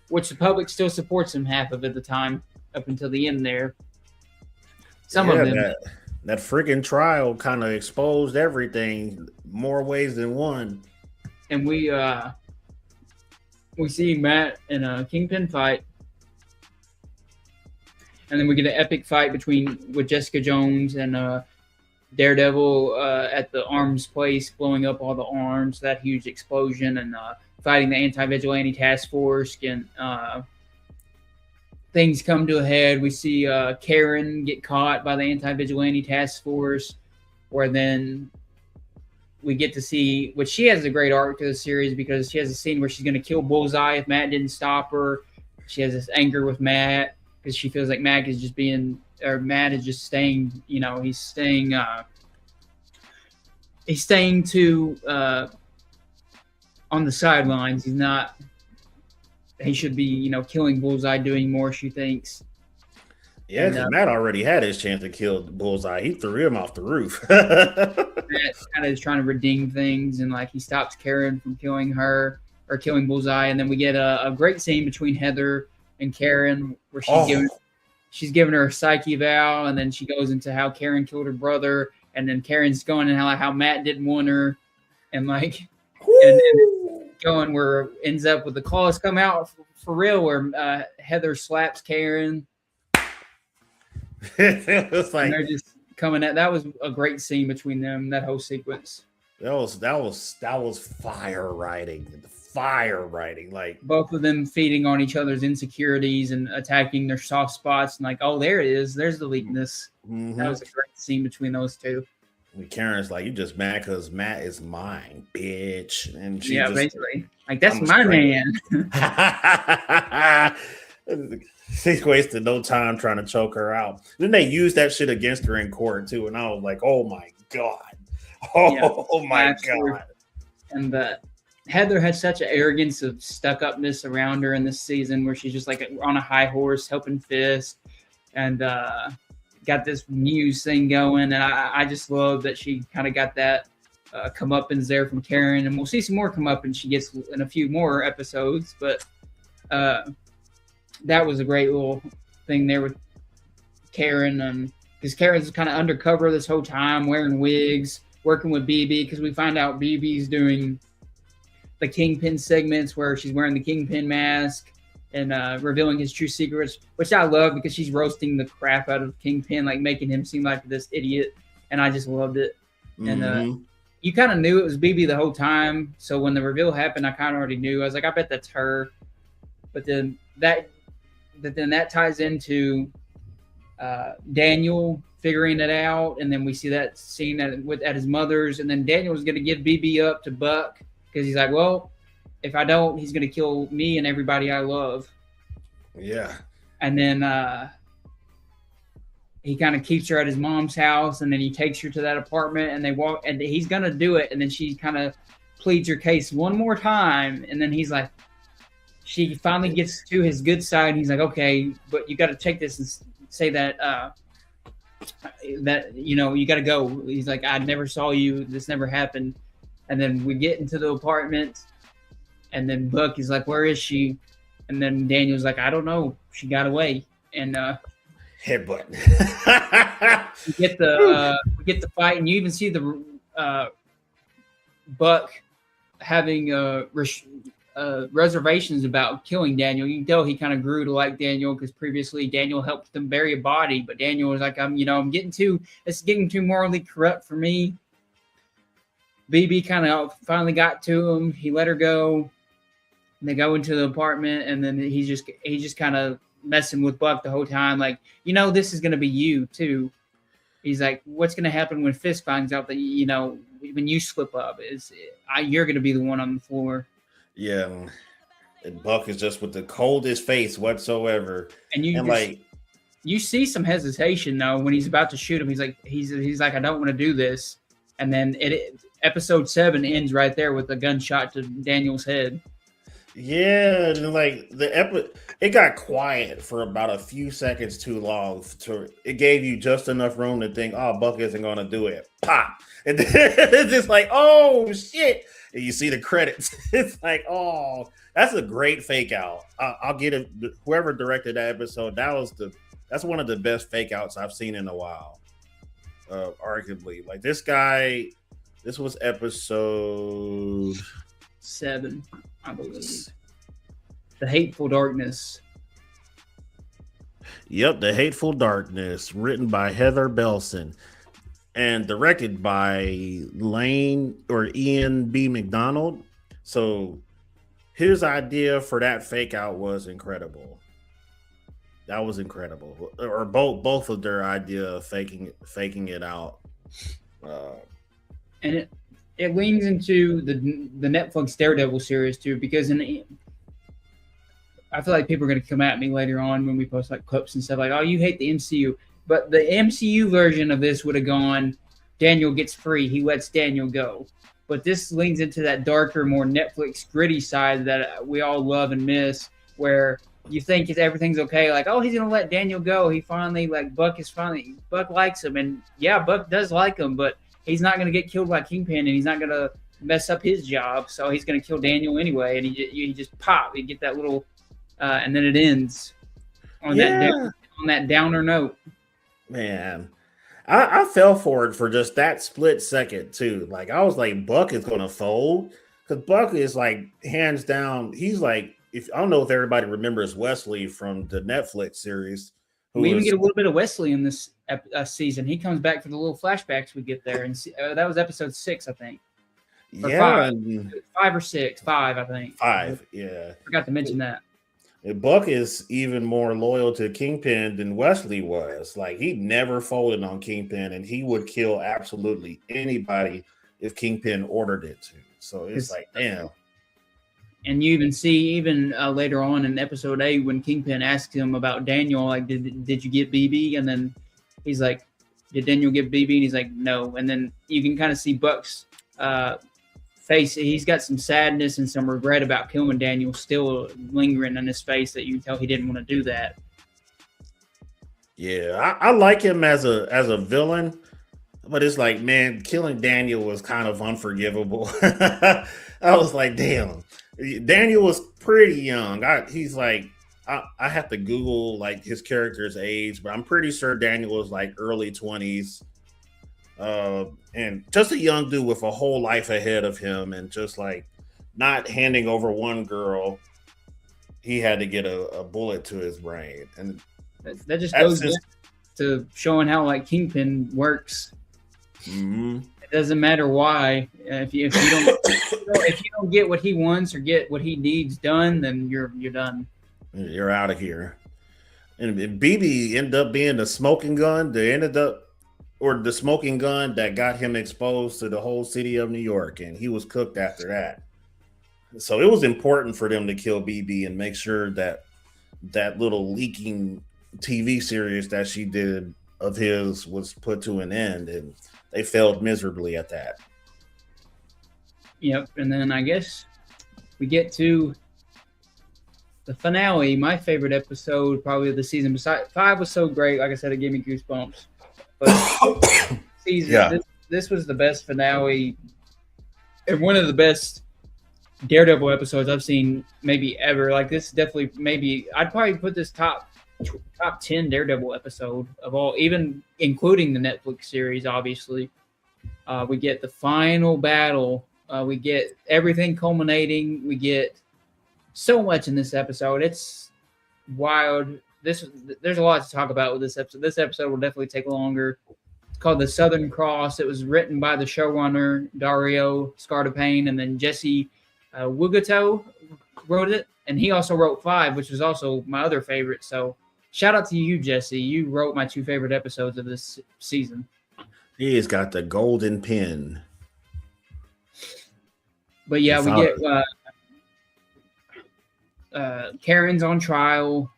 which the public still supports him half of the time up until the end there. Some of them. That freaking trial kind of exposed everything more ways than one. And we see Matt and a Kingpin fight. And then we get an epic fight with Jessica Jones and Daredevil at the arms place, blowing up all the arms, that huge explosion, and fighting the anti-vigilante task force. And things come to a head. We see Karen get caught by the anti-vigilante task force, where then we get to see, which she has a great arc to the series, because she has a scene where she's going to kill Bullseye if Matt didn't stop her. She has this anger with Matt because she feels like Matt is just staying, he's staying too on the sidelines. He should be, killing Bullseye, doing more, she thinks. Yeah, because Matt already had his chance to kill Bullseye. He threw him off the roof. Matt kind of is trying to redeem things, and like he stops Karen from killing her or killing Bullseye. And then we get a great scene between Heather and Karen where she's giving her a psyche eval, and then she goes into how Karen killed her brother, and then Karen's going and how Matt didn't want her, and like and going where it ends up with the claws come out for real, where Heather slaps Karen. It's like, and they're just coming at. That was a great scene between them. That whole sequence. That was fire writing. Fire writing. Like both of them feeding on each other's insecurities and attacking their soft spots. And like, oh, there it is. There's the weakness. Mm-hmm. That was a great scene between those two. And Karen's like, you just mad because Matt is mine, bitch. And she basically, like that's my man. She wasted no time trying to choke her out. Then they used that shit against her in court too, and I was like, "Oh my God, my God!" And Heather had such an arrogance of stuck-upness around her in this season, where she's just like on a high horse, helping Fist, and got this news thing going. And I just love that she kind of got that comeuppance there from Karen, and we'll see some more comeuppance she gets in a few more episodes, but. That was a great little thing there with Karen, because Karen's kind of undercover this whole time, wearing wigs, working with BB, because we find out BB's doing the Kingpin segments where she's wearing the Kingpin mask and revealing his true secrets, which I love because she's roasting the crap out of Kingpin, like making him seem like this idiot, and I just loved it. Mm-hmm. And you kind of knew it was BB the whole time, so when the reveal happened, I kind of already knew. I was like, I bet that's her. But then that ties into Daniel figuring it out, and then we see that scene at his mother's, and then Daniel's going to give BB up to Buck because he's like, well, if I don't, he's going to kill me and everybody I love. Yeah. And then he kind of keeps her at his mom's house, and then he takes her to that apartment, and they walk, and he's gonna do it, and then she kind of pleads her case one more time, and then he's like, she finally gets to his good side, and he's like, okay, but you got to take this and say that that you got to go. He's like, I never saw you, this never happened, and then we get into the apartment, and then Buck is like, where is she? And then Daniel's like, I don't know, she got away, and headbutt. we get the fight, and you even see the Buck having reservations about killing Daniel. You can tell he kind of grew to like Daniel because previously Daniel helped them bury a body, but Daniel was like, it's getting too morally corrupt for me. BB kind of finally got to him. He let her go. And they go into the apartment, and then he's just kind of messing with Buck the whole time. Like, this is going to be you too. He's like, what's going to happen when Fisk finds out that, when you slip up, you're going to be the one on the floor. Yeah. And Buck is just with the coldest face whatsoever. And you see some hesitation though when he's about to shoot him. He's like, I don't want to do this. And then episode 7 ends right there with a gunshot to Daniel's head. Yeah, and like it got quiet for about a few seconds too long. It gave you just enough room to think, oh, Buck isn't going to do it. Pop. And then it's just like, oh, shit. And you see the credits. It's like, oh, that's a great fake out. I'll get it. Whoever directed that episode, that's one of the best fake outs I've seen in a while. Arguably. Like this was episode 7, I believe. The Hateful Darkness. Yep, The Hateful Darkness, written by Heather Belson and directed by Ian B. McDonald. So his idea for that fake out was incredible. That was incredible. Or both of their idea of faking it out. And it leans into the Netflix Daredevil series too, because I feel like people are going to come at me later on when we post like clips and stuff like, oh, you hate the MCU. But the MCU version of this would have gone, Daniel gets free. He lets Daniel go. But this leans into that darker, more Netflix gritty side that we all love and miss, where you think everything's okay. Like, oh, he's going to let Daniel go. He finally, Buck likes him. And yeah, Buck does like him, but he's not going to get killed by Kingpin, and he's not going to mess up his job. So he's going to kill Daniel anyway. And you just pop. You get that little, and then it ends on that downer note. Man, I fell for it for just that split second too. Like I was like, Buck is going to fold because Buck is like hands down. He's like, I don't know if everybody remembers Wesley from the Netflix series. We even get a little bit of Wesley in this season. He comes back for the little flashbacks we get there, and that was episode 6, I think. Or yeah, 5 or 6, 5, I think. 5, yeah. Forgot to mention that. Buck is even more loyal to Kingpin than Wesley was. Like he never folded on Kingpin, and he would kill absolutely anybody if Kingpin ordered it to. So it's like, damn. And you even see later on in episode 8 when Kingpin asks him about Daniel, like, did you get BB? And then he's like, did Daniel get BB? And he's like, no. And then you can kind of see Buck's face. He's got some sadness and some regret about killing Daniel still lingering in his face that you can tell he didn't want to do that. Yeah, I like him as a villain, but it's like, man, killing Daniel was kind of unforgivable. I was like, damn. Daniel was pretty young. He's like, I have to Google like his character's age, but I'm pretty sure Daniel was like early 20s. And just a young dude with a whole life ahead of him, and just like not handing over one girl, he had to get a bullet to his brain. And that just goes to showing how like Kingpin works. Mm-hmm. It doesn't matter why. If you don't get what he wants or get what he needs done, then you're done. You're out of here. And BB ended up being the smoking gun. The smoking gun that got him exposed to the whole city of New York, and he was cooked after that. So it was important for them to kill BB and make sure that little leaking TV series that she did of his was put to an end, and they failed miserably at that. Yep. And then I guess we get to the finale, my favorite episode probably of the season. Besides, 5 was so great. Like I said, it gave me goosebumps. But season, Yeah. this was the best finale and one of the best Daredevil episodes I've seen maybe ever. Like this, definitely maybe I'd probably put this top 10 Daredevil episode of all, even including the Netflix series. Obviously, we get the final battle. We get everything culminating. We get so much in this episode. It's wild. There's a lot to talk about with this episode. This episode will definitely take longer. It's called The Southern Cross. It was written by the showrunner Dario Scardapane, and then Jesse Wugato wrote it, and he also wrote 5, which was also my other favorite. So shout out to you, Jesse. You wrote my 2 favorite episodes of this season. He's got the golden pen. But yeah, we get Karen's on trial.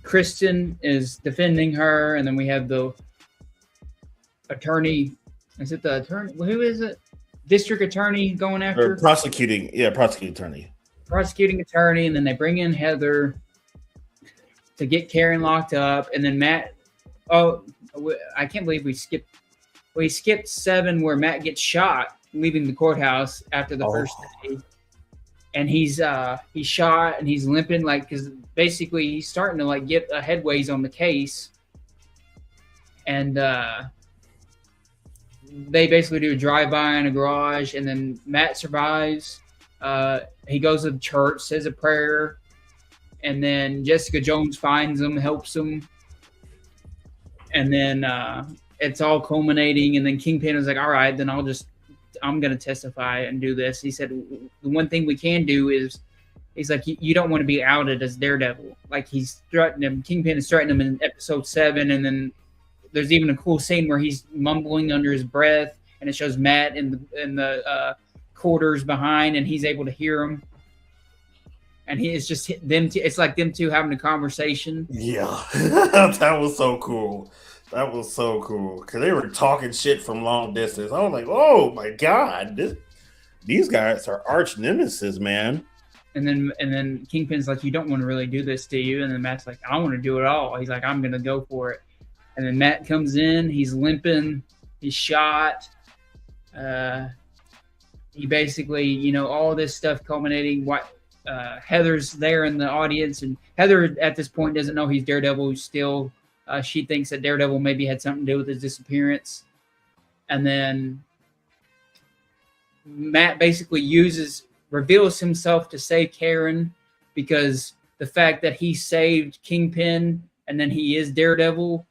Kristen is defending her, and then we have the attorney. Is it the attorney? Who is it? District attorney going after prosecuting attorney. Prosecuting attorney, and then they bring in Heather to get Karen locked up, and then Matt. Oh, I can't believe we skipped. We skipped 7 where Matt gets shot leaving the courthouse after the first day. And he's shot and he's limping, like, because basically he's starting to like get a headways on the case. And they basically do a drive-by in a garage, and then Matt survives. He goes to church, says a prayer, and then Jessica Jones finds him, helps him. And then it's all culminating, and then Kingpin was like, all right, then I'm going to testify and do this. He said, the one thing we can do is, he's like, you don't want to be outed as Daredevil. Like, he's threatening him. Kingpin is threatening him in episode 7, and then there's even a cool scene where he's mumbling under his breath, and it shows Matt in the quarters behind, and he's able to hear him. And it's just them two, it's like them two having a conversation. Yeah, that was so cool. That was so cool because they were talking shit from long distance. I was like, "Oh my god, these guys are arch nemesis, man." And then Kingpin's like, "You don't want to really do this, do you?" And then Matt's like, "I want to do it all." He's like, "I'm gonna go for it." And then Matt comes in. He's limping. He's shot. He basically, all this stuff culminating. Heather's there in the audience, and Heather at this point doesn't know he's Daredevil. Still. She thinks that Daredevil maybe had something to do with his disappearance. And then Matt basically reveals himself to save Karen, because the fact that he saved Kingpin and then he is Daredevil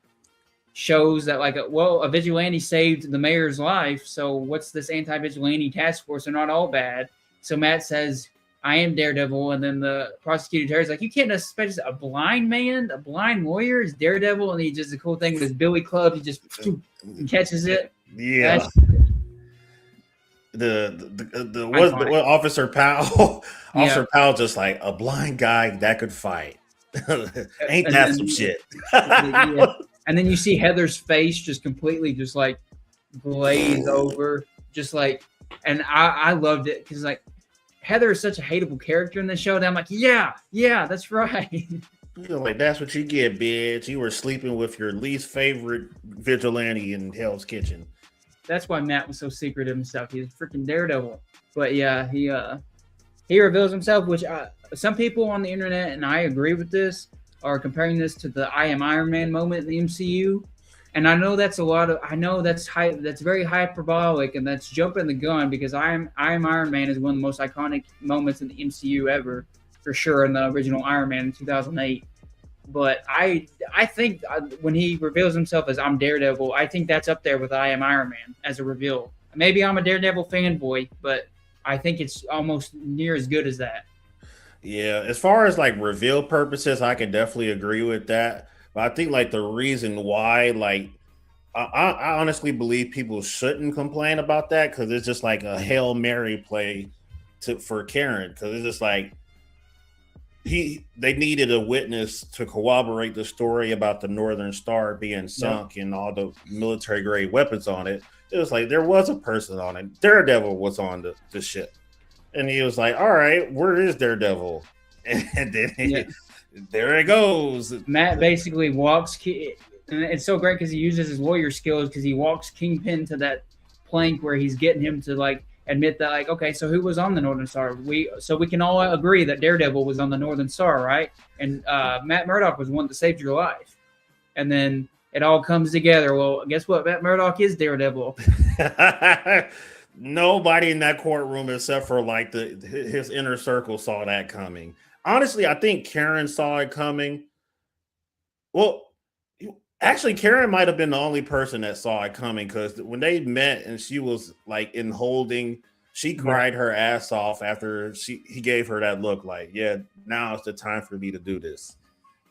shows that, like, a vigilante saved the mayor's life. So what's this anti-vigilante task force? They're not all bad. So Matt says, I am Daredevil, and then the prosecutor Terry's like, you can't expect a blind man, a blind lawyer is Daredevil, and he does the cool thing with his billy club. He just catches it. Yeah. What Officer Powell? Officer Powell just like, a blind guy that could fight. Ain't that some shit? Yeah. And then you see Heather's face just completely just like glaze over, just like, and I loved it because like, Heather is such a hateable character in the show that I'm like, yeah, that's right. You're like, that's what you get, bitch. You were sleeping with your least favorite vigilante in Hell's Kitchen. That's why Matt was so secretive and stuff. He's freaking Daredevil. But yeah, he reveals himself, which some people on the internet, and I agree with this, are comparing this to the I Am Iron Man moment in the MCU. And I know that's that's very hyperbolic, and that's jumping the gun, because I Am Iron Man is one of the most iconic moments in the MCU ever, for sure, in the original Iron Man in 2008. But I think when he reveals himself as I'm Daredevil, I think that's up there with I Am Iron Man as a reveal. Maybe I'm a Daredevil fanboy, but I think it's almost near as good as that. Yeah, as far as like reveal purposes, I can definitely agree with that. But I think like the reason why, like, I honestly believe people shouldn't complain about that, because it's just like a Hail Mary play for Karen, because it's just like, they needed a witness to corroborate the story about the Northern Star being Yep. sunk and all the military grade weapons on it. It was like there was a person on it. Daredevil was on the ship, and he was like, "All right, where is Daredevil?" And then there it goes. Matt basically walks, and it's so great because he uses his lawyer skills because he walks Kingpin to that plank where he's getting him to like admit that, like, okay, so who was on the Northern Star? We can all agree that Daredevil was on the Northern Star, right? And Matt Murdock was the one that saved your life. And then it all comes together. Well, guess what? Matt Murdock is Daredevil. Nobody in that courtroom except for like his inner circle saw that coming. Honestly, I think Karen saw it coming. Well, actually, Karen might have been the only person that saw it coming because when they met and she was like in holding, she cried her ass off after he gave her that look like, yeah, now it's the time for me to do this.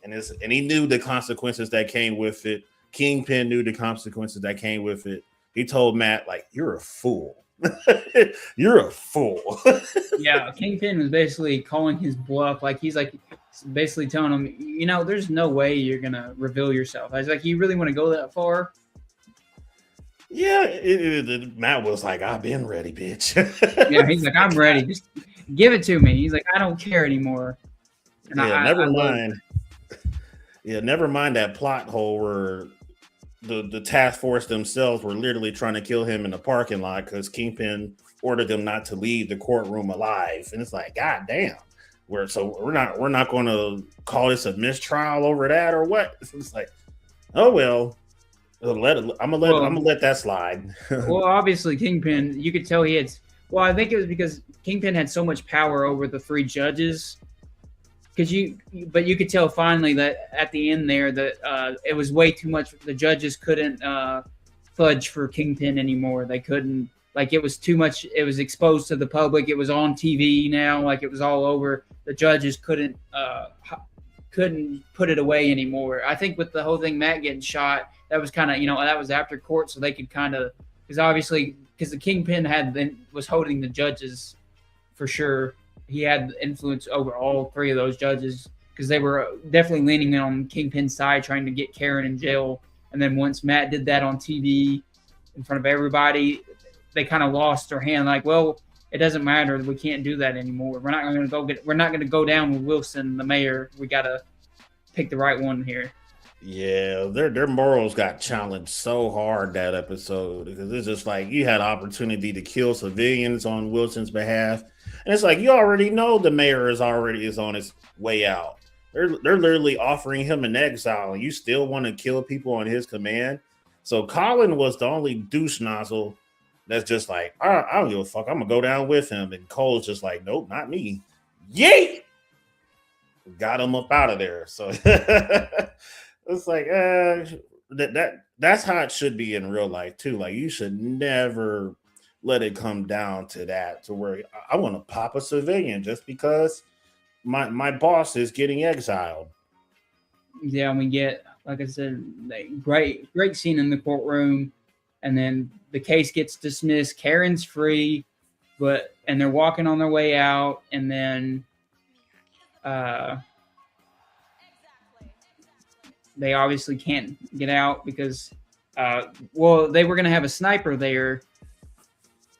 And he knew the consequences that came with it. Kingpin knew the consequences that came with it. He told Matt, like, you're a fool. You're a fool. Yeah, Kingpin was basically calling his bluff. Like, he's like basically telling him, you know, there's no way you're going to reveal yourself. I was like, you really want to go that far? Yeah, Matt was like, I've been ready, bitch. Yeah, he's like, I'm ready. Just give it to me. He's like, I don't care anymore. And never mind. Yeah, never mind that plot hole where the task force themselves were literally trying to kill him in the parking lot because Kingpin ordered them not to leave the courtroom alive. And it's like, God damn. We're not going to call this a mistrial over that or what? It's like, oh well. I'm gonna let that slide. Well, obviously, Kingpin, you could tell he had. Well, I think it was because Kingpin had so much power over the three judges. But you could tell finally that at the end there that it was way too much. The judges couldn't fudge for Kingpin anymore. They couldn't. Like, it was too much. It was exposed to the public. It was on TV now. Like, it was all over. The judges couldn't put it away anymore. I think with the whole thing, Matt getting shot, that was kind of, that was after court, so they could kind of, because the Kingpin was holding the judges for sure. He had influence over all three of those judges because they were definitely leaning on Kingpin's side, trying to get Karen in jail. And then once Matt did that on TV in front of everybody, they kind of lost their hand. Like, well, it doesn't matter. We can't do that anymore. We're not going to go down with Wilson, the mayor. We got to pick the right one here. Yeah, their morals got challenged so hard that episode because it's just like you had opportunity to kill civilians on Wilson's behalf. And it's like you already know the mayor is on his way out. They're literally offering him an exile, and you still want to kill people on his command. So Colin was the only douche nozzle that's just like, I don't give a fuck. I'm gonna go down with him. And Cole's just like, nope, not me. Yay! Got him up out of there. So it's like that's how it should be in real life too. Like you should never let it come down to that, to where I want to pop a civilian just because my boss is getting exiled. Yeah, and we get, like I said, great scene in the courtroom, and then the case gets dismissed. Karen's free, and they're walking on their way out, and then they obviously can't get out because they were going to have a sniper there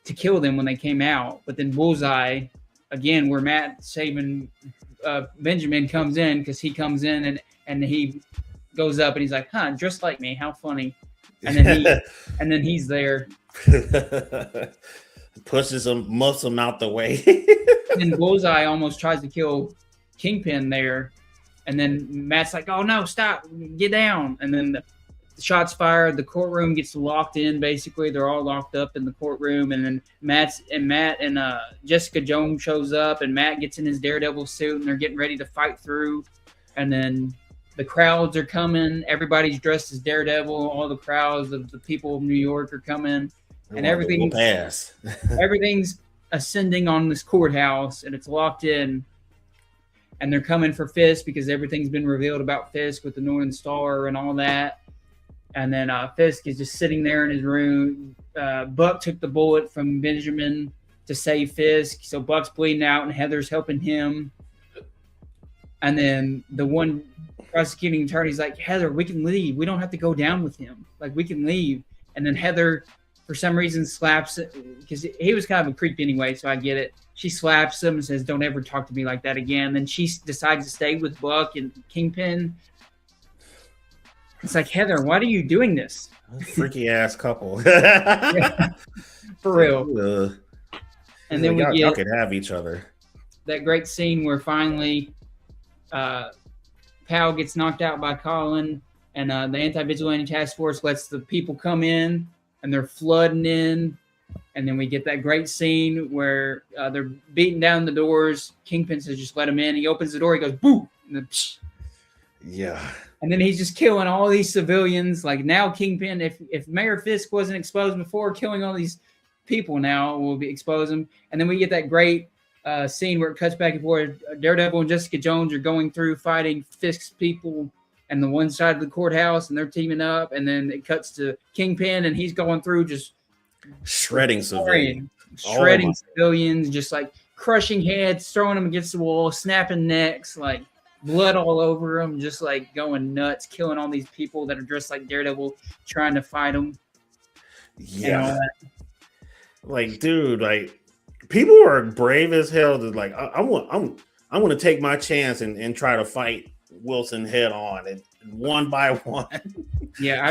to kill them when they came out, but then Bullseye, again, where Matt saving Benjamin comes in, because he comes in and he goes up and he's like, huh, just like me, how funny. And then he's there. Pushes him, muffs him out the way. And Bullseye almost tries to kill Kingpin there, and then Matt's like, oh no, stop, get down. And then the shots fired, the courtroom gets locked in. Basically, they're all locked up in the courtroom, and then Matt and Jessica Jones shows up, and Matt gets in his Daredevil suit, and they're getting ready to fight through. And then the crowds are coming. Everybody's dressed as Daredevil. All the crowds of the people of New York are coming, and everything's ascending on this courthouse, and it's locked in. And they're coming for Fisk because everything's been revealed about Fisk with the Northern Star and all that. And then Fisk is just sitting there in his room. Buck took the bullet from Benjamin to save Fisk. So Buck's bleeding out and Heather's helping him. And then the one prosecuting attorney's like, Heather, we can leave. We don't have to go down with him. Like, we can leave. And then Heather, for some reason, slaps it because he was kind of a creep anyway, so I get it. She slaps him and says, don't ever talk to me like that again. Then she decides to stay with Buck and Kingpin. It's like, Heather, why are you doing this? Freaky ass couple. Yeah, for real. And then y'all could have each other. That great scene where finally Powell gets knocked out by Colin, and the anti-vigilante task force lets the people come in, and they're flooding in. And then we get that great scene where they're beating down the doors. Kingpin says, just let him in. He opens the door. He goes, boo. And then, yeah. And then he's just killing all these civilians. Like, now Kingpin, if Mayor Fisk wasn't exposed before, killing all these people now will be expose him. And then we get that great scene where it cuts back and forth. Daredevil and Jessica Jones are going through fighting Fisk's people and the one side of the courthouse, and they're teaming up. And then it cuts to Kingpin, and he's going through just shredding civilians, just like crushing heads, throwing them against the wall, snapping necks, like blood all over them, just like going nuts, killing all these people that are dressed like Daredevil, trying to fight him. Yeah, like, dude, like, people are brave as hell. To like, I'm going to take my chance and try to fight Wilson head on, and one by one. Yeah, I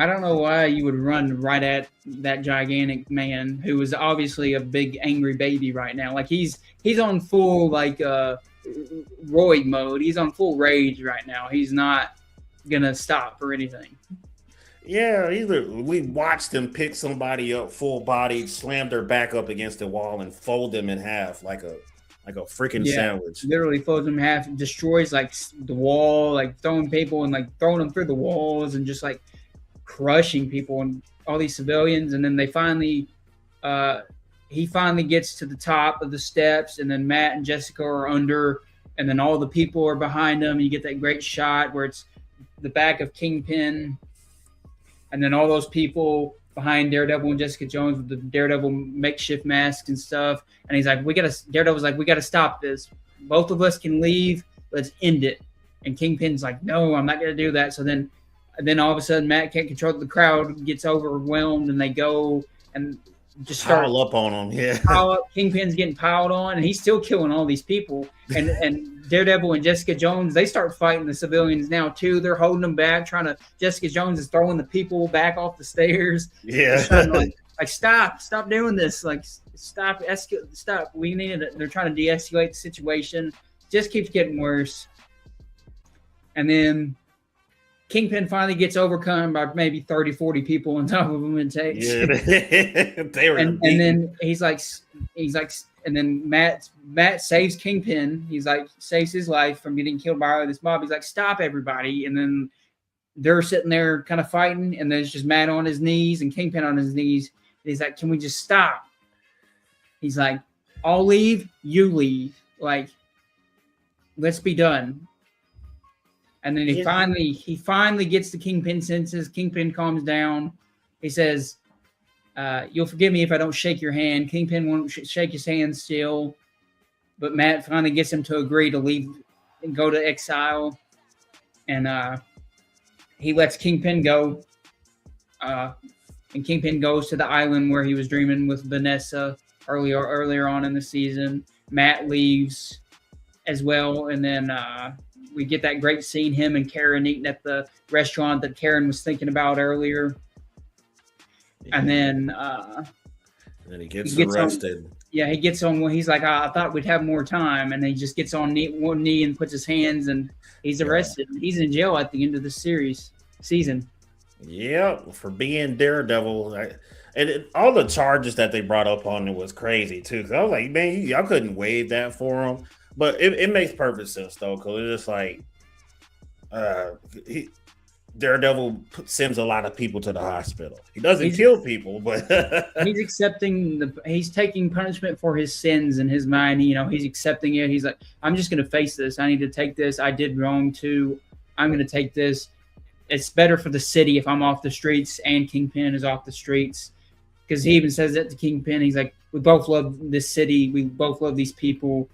don't know why you would run right at that gigantic man who is obviously a big angry baby right now. Like, he's on full like Roy mode. He's on full rage right now. He's not gonna stop or anything. Yeah, we watched him pick somebody up full body, slam their back up against the wall, and fold them in half like a freaking sandwich. Literally folds them in half, destroys like the wall, like throwing people and like throwing them through the walls and just like crushing people and all these civilians. And then they finally he finally gets to the top of the steps, and then Matt and Jessica are under, and then all the people are behind them. You get that great shot where it's the back of Kingpin, and then all those people behind Daredevil and Jessica Jones with the Daredevil makeshift masks and stuff. And he's like, Daredevil's like, we got to stop this. Both of us can leave. Let's end it. And Kingpin's like, no, I'm not going to do that. So then all of a sudden, Matt can't control the crowd, gets overwhelmed, and they go and just start pile up on him. Yeah, pile up. Kingpin's getting piled on, and he's still killing all these people. And Daredevil and Jessica Jones, they start fighting the civilians now too. They're holding them back, Jessica Jones is throwing the people back off the stairs. Yeah, like stop doing this. Like stop. We need it. They're trying to de-escalate the situation. Just keeps getting worse. And then Kingpin finally gets overcome by maybe 30, 40 people on top of him and takes. Yeah, they were. And then he's like, and then Matt saves Kingpin. He's like, saves his life from getting killed by this mob. He's like, stop everybody. And then they're sitting there kind of fighting, and there's just Matt on his knees and Kingpin on his knees. And he's like, can we just stop? He's like, I'll leave, you leave. Like, let's be done. And then he finally gets the Kingpin senses. Kingpin calms down. He says, you'll forgive me if I don't shake your hand. Kingpin won't shake his hand still. But Matt finally gets him to agree to leave and go to exile. And he lets Kingpin go. And Kingpin goes to the island where he was dreaming with Vanessa earlier on in the season. Matt leaves as well. And then we get that great scene, him and Karen eating at the restaurant that Karen was thinking about earlier. Yeah. And then he gets arrested. He gets on. He's like, I thought we'd have more time. And he just gets on one knee and puts his hands, and he's arrested. He's in jail at the end of the season. Yeah, for being Daredevil. All the charges that they brought up on it was crazy, too. Because I was like, man, y'all couldn't waive that for him. But it makes perfect sense, though, because it's just like Daredevil sends a lot of people to the hospital. He doesn't kill people, but he's taking punishment for his sins in his mind. He's accepting it. He's like, I'm just going to face this. I need to take this. I did wrong, too. I'm going to take this. It's better for the city if I'm off the streets and Kingpin is off the streets. Because he even says that to Kingpin. He's like, we both love this city. We both love these people.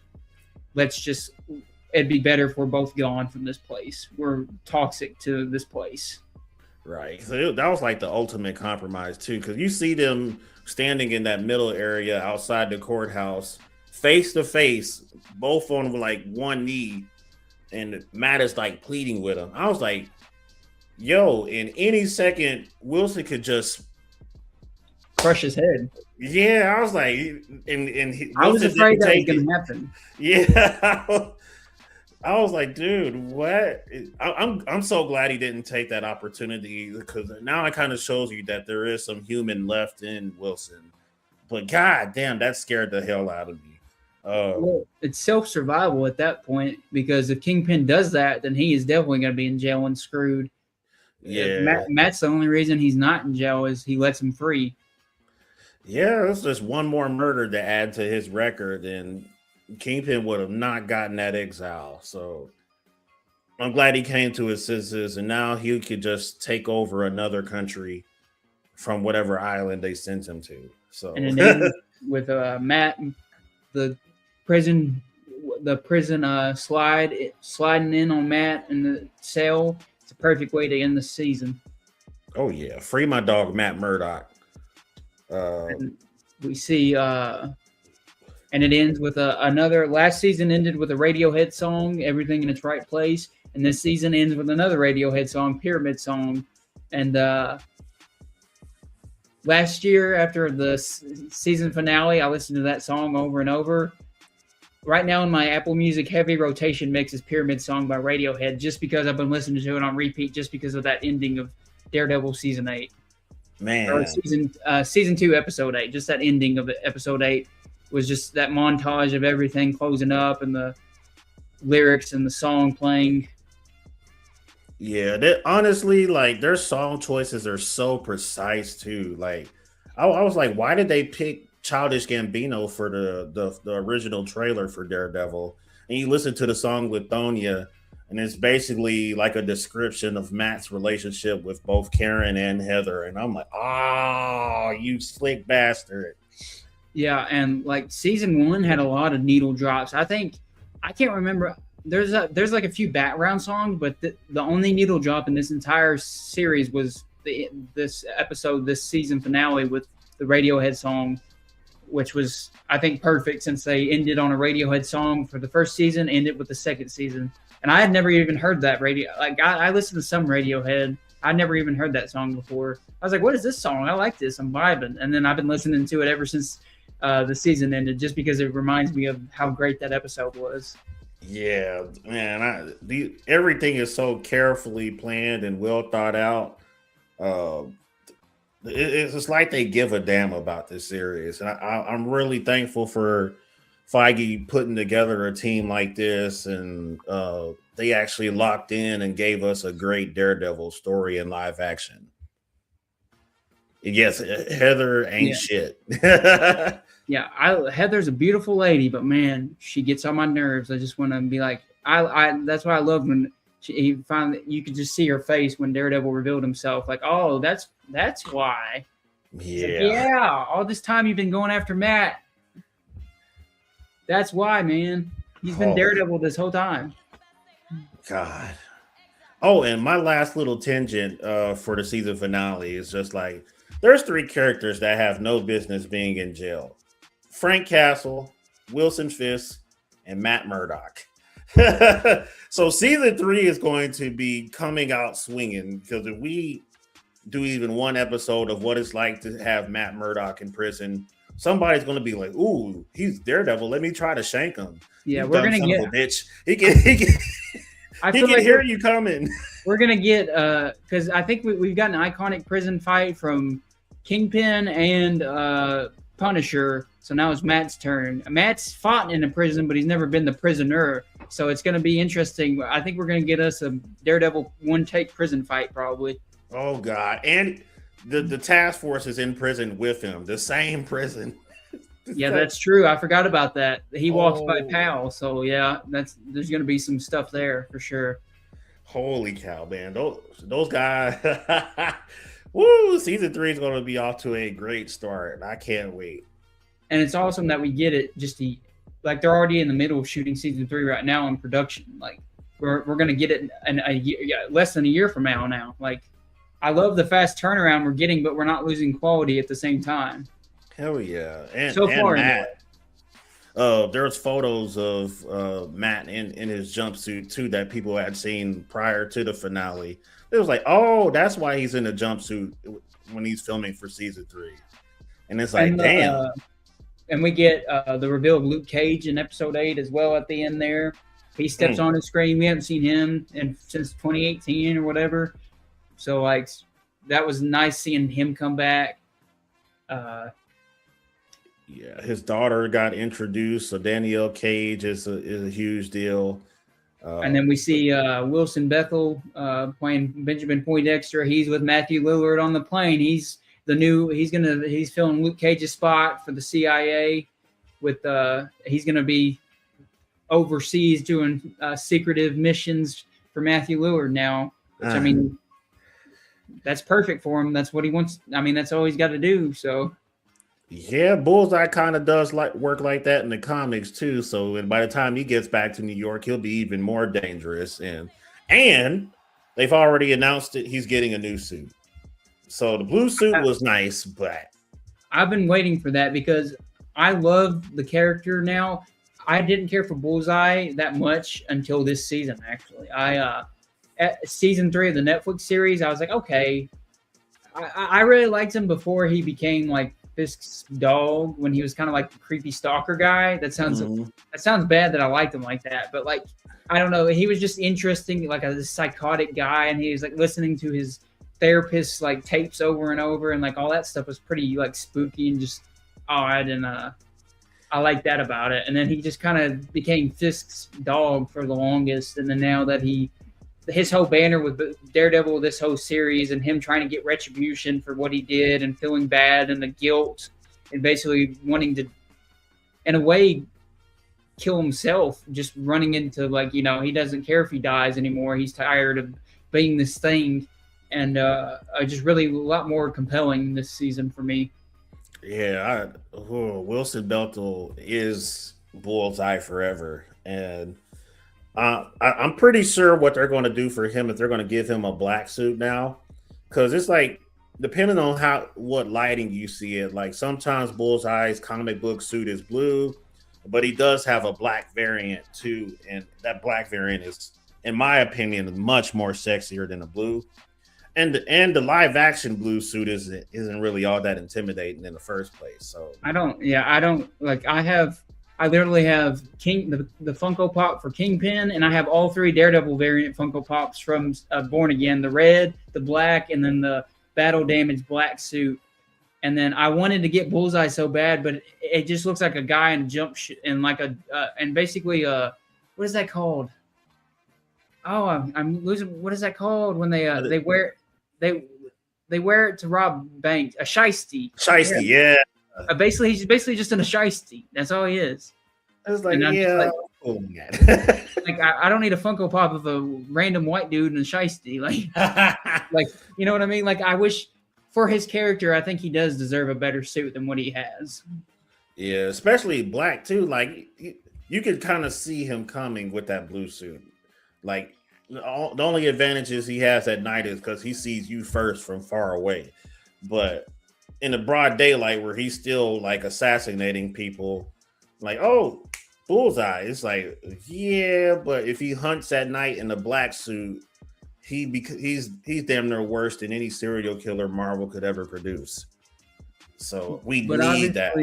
it'd be better if we're both gone from this place. We're toxic to this place. Right. So that was like the ultimate compromise too, because you see them standing in that middle area outside the courthouse, face to face, both on like one knee, and Matt is like pleading with him. I was like, "Yo, in any second, Wilson could just crush his head." Yeah, I was like, I was Wilson afraid didn't that was take going it. to happen. Yeah, I was like, dude, what? I'm so glad he didn't take that opportunity because now it kind of shows you that there is some human left in Wilson. But god damn, that scared the hell out of me. Well, it's self-survival at that point, because if Kingpin does that, then he is definitely going to be in jail and screwed. Yeah, Matt's the only reason he's not in jail is he lets him free. yeah, it's just one more murder to add to his record, and Kingpin would have not gotten that exile. So I'm glad he came to his senses, and now he could just take over another country from whatever island they sent him to. So And it ends with Matt, the prison, sliding in on Matt in the cell. It's a perfect way to end the season. oh yeah, free my dog Matt Murdock. And we see, and it ends with another. Last season ended with a Radiohead song, "Everything in Its Right Place," and this season ends with another Radiohead song, "Pyramid Song." And last year, after the season finale, I listened to that song over and over. Right now in my Apple Music heavy rotation mix is "Pyramid Song" by Radiohead, just because I've been listening to it on repeat, just because of that ending of Daredevil season 8. Man, Or season 2, episode 8. Just that ending of episode 8 was just that montage of everything closing up and the lyrics and the song playing. yeah, honestly, like their song choices are so precise too. Like, I was like, why did they pick Childish Gambino for the original trailer for Daredevil? And you listen to the song with Thonia, and it's basically like a description of Matt's relationship with both Karen and Heather. And I'm like, oh, you slick bastard. Yeah, and like season 1 had a lot of needle drops. I can't remember. There's like a few background songs, but the only needle drop in this entire series was this season finale with the Radiohead song, which was, I think, perfect, since they ended on a Radiohead song for the first season, ended with the second season. And I had never even heard that radio. Like I listened to some Radiohead. I never even heard that song before. I was like, "What is this song? I like this. I'm vibing." And then I've been listening to it ever since the season ended, just because it reminds me of how great that episode was. Yeah, man, everything is so carefully planned and well thought out. Uh, it's like they give a damn about this series, and I'm really thankful for Feige putting together a team like this, and they actually locked in and gave us a great Daredevil story in live action. Yes, Heather ain't shit. Yeah, Heather's a beautiful lady, but man, she gets on my nerves. I just want to be like, that's why I love when you could just see her face when Daredevil revealed himself. Like, oh, that's why. Yeah, like, yeah. All this time you've been going after Matt. That's why, man. He's been Daredevil this whole time. God. Oh, and my last little tangent for the season finale is just like, there's 3 characters that have no business being in jail: Frank Castle, Wilson Fisk, and Matt Murdock. So season 3 is going to be coming out swinging, because if we do even one episode of what it's like to have Matt Murdock in prison, somebody's going to be like, "Ooh, he's Daredevil. Let me try to shank him." Yeah, we're gonna get a bitch. He can hear you coming. We're gonna get because I think we've got an iconic prison fight from Kingpin and Punisher. So now it's Matt's turn. Matt's fought in a prison, but he's never been the prisoner. So it's going to be interesting. I think we're going to get us a Daredevil one-take prison fight, probably. Oh, God. And the task force is in prison with him. The same prison. Yeah, that's true. I forgot about that. He walks by Pal. So, yeah, there's going to be some stuff there for sure. Holy cow, man. Those guys. Woo! Season 3 is going to be off to a great start. I can't wait. And it's awesome that we get it just like they're already in the middle of shooting season 3 right now in production. Like we're gonna get it in a year, less than a year from now. Like I love the fast turnaround we're getting, but we're not losing quality at the same time. Hell yeah. So And far, anyway. Matt. There's photos of Matt in his jumpsuit too that people had seen prior to the finale. It was like, oh, that's why he's in a jumpsuit when he's filming for season 3. And it's like, And damn. and we get the reveal of Luke Cage in episode 8 as well at the end there. He steps on the screen. We haven't seen him since 2018 or whatever. So like that was nice seeing him come back. Yeah, his daughter got introduced, so Danielle Cage is a huge deal. And then we see Wilson Bethel playing Benjamin Poindexter. He's with Matthew Lillard on the plane. He's filling Luke Cage's spot for the CIA. He's gonna be overseas doing secretive missions for Matthew Lillard now. Which I mean, that's perfect for him. That's what he wants. I mean, that's all he's got to do. So. Yeah, Bullseye kind of does work like that in the comics too. So, and by the time he gets back to New York, he'll be even more dangerous. And they've already announced that he's getting a new suit. So the blue suit was nice, but I've been waiting for that because I love the character now. I didn't care for Bullseye that much until this season. Actually, at season 3 of the Netflix series, I was like, okay, I really liked him before he became like Fisk's dog, when he was kind of like the creepy stalker guy. That sounds bad that I liked him like that, but like I don't know, he was just interesting, like a psychotic guy, and he was like listening to his therapist's like tapes over and over, and like all that stuff was pretty like spooky and just I like that about it. And then he just kind of became Fisk's dog for the longest, and then now that his whole banner with Daredevil, this whole series, and him trying to get retribution for what he did and feeling bad and the guilt and basically wanting to, in a way, kill himself, just running into like, he doesn't care if he dies anymore. He's tired of being this thing. And just really a lot more compelling this season for me. Yeah, Wilson Bethel is Bullseye forever. And I'm pretty sure what they're going to do for him, if they're going to give him a black suit now, because it's like depending on what lighting you see it. Like sometimes Bullseye's comic book suit is blue, but he does have a black variant too, and that black variant is, in my opinion, much more sexier than the blue. And the live action blue suit isn't really all that intimidating in the first place. So I literally have the Funko Pop for Kingpin, and I have all 3 Daredevil variant Funko Pops from Born Again: the red, the black, and then the battle damaged black suit. And then I wanted to get Bullseye so bad, but it just looks like a guy in and like and basically what is that called? Oh, I'm losing. What is that called when they wear they wear it to rob banks? A shiesty. Shiesty, yeah. He's basically just in a shiesty. That's all he is. I was like, like I don't need a Funko Pop of a random white dude in a shiesty. Like you know what I mean? Like I wish for his character, I think he does deserve a better suit than what he has. Yeah, especially black too. Like you could kind of see him coming with that blue suit. Like the only advantages he has at night is because he sees you first from far away. But in the broad daylight, where he's still like assassinating people, like, oh, Bullseye. It's like, yeah, but if he hunts at night in a black suit, he's damn near worse than any serial killer Marvel could ever produce. So we need that.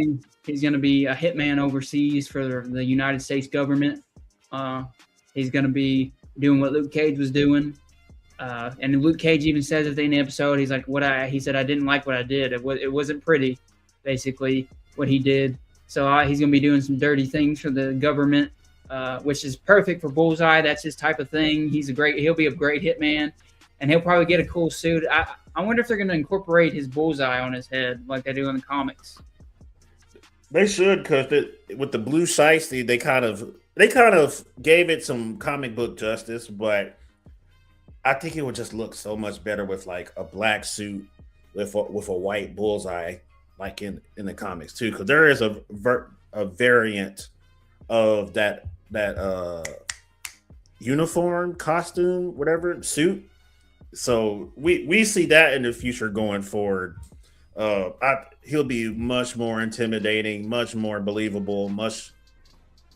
He's going to be a hitman overseas for the United States government. He's going to be doing what Luke Cage was doing. And Luke Cage even says at the end of the episode, he's like, he said, I didn't like what I did. It wasn't pretty, basically, what he did. So he's going to be doing some dirty things for the government, which is perfect for Bullseye. That's his type of thing. He'll be a great hitman, and he'll probably get a cool suit. I wonder if they're going to incorporate his bullseye on his head like they do in the comics. They should, because with the blue shiesty, they kind of gave it some comic book justice, but I think it would just look so much better with like a black suit with a white bullseye, like in the comics too. Because there is a variant of that uniform, costume, whatever suit. So we see that in the future going forward. He'll be much more intimidating, much more believable,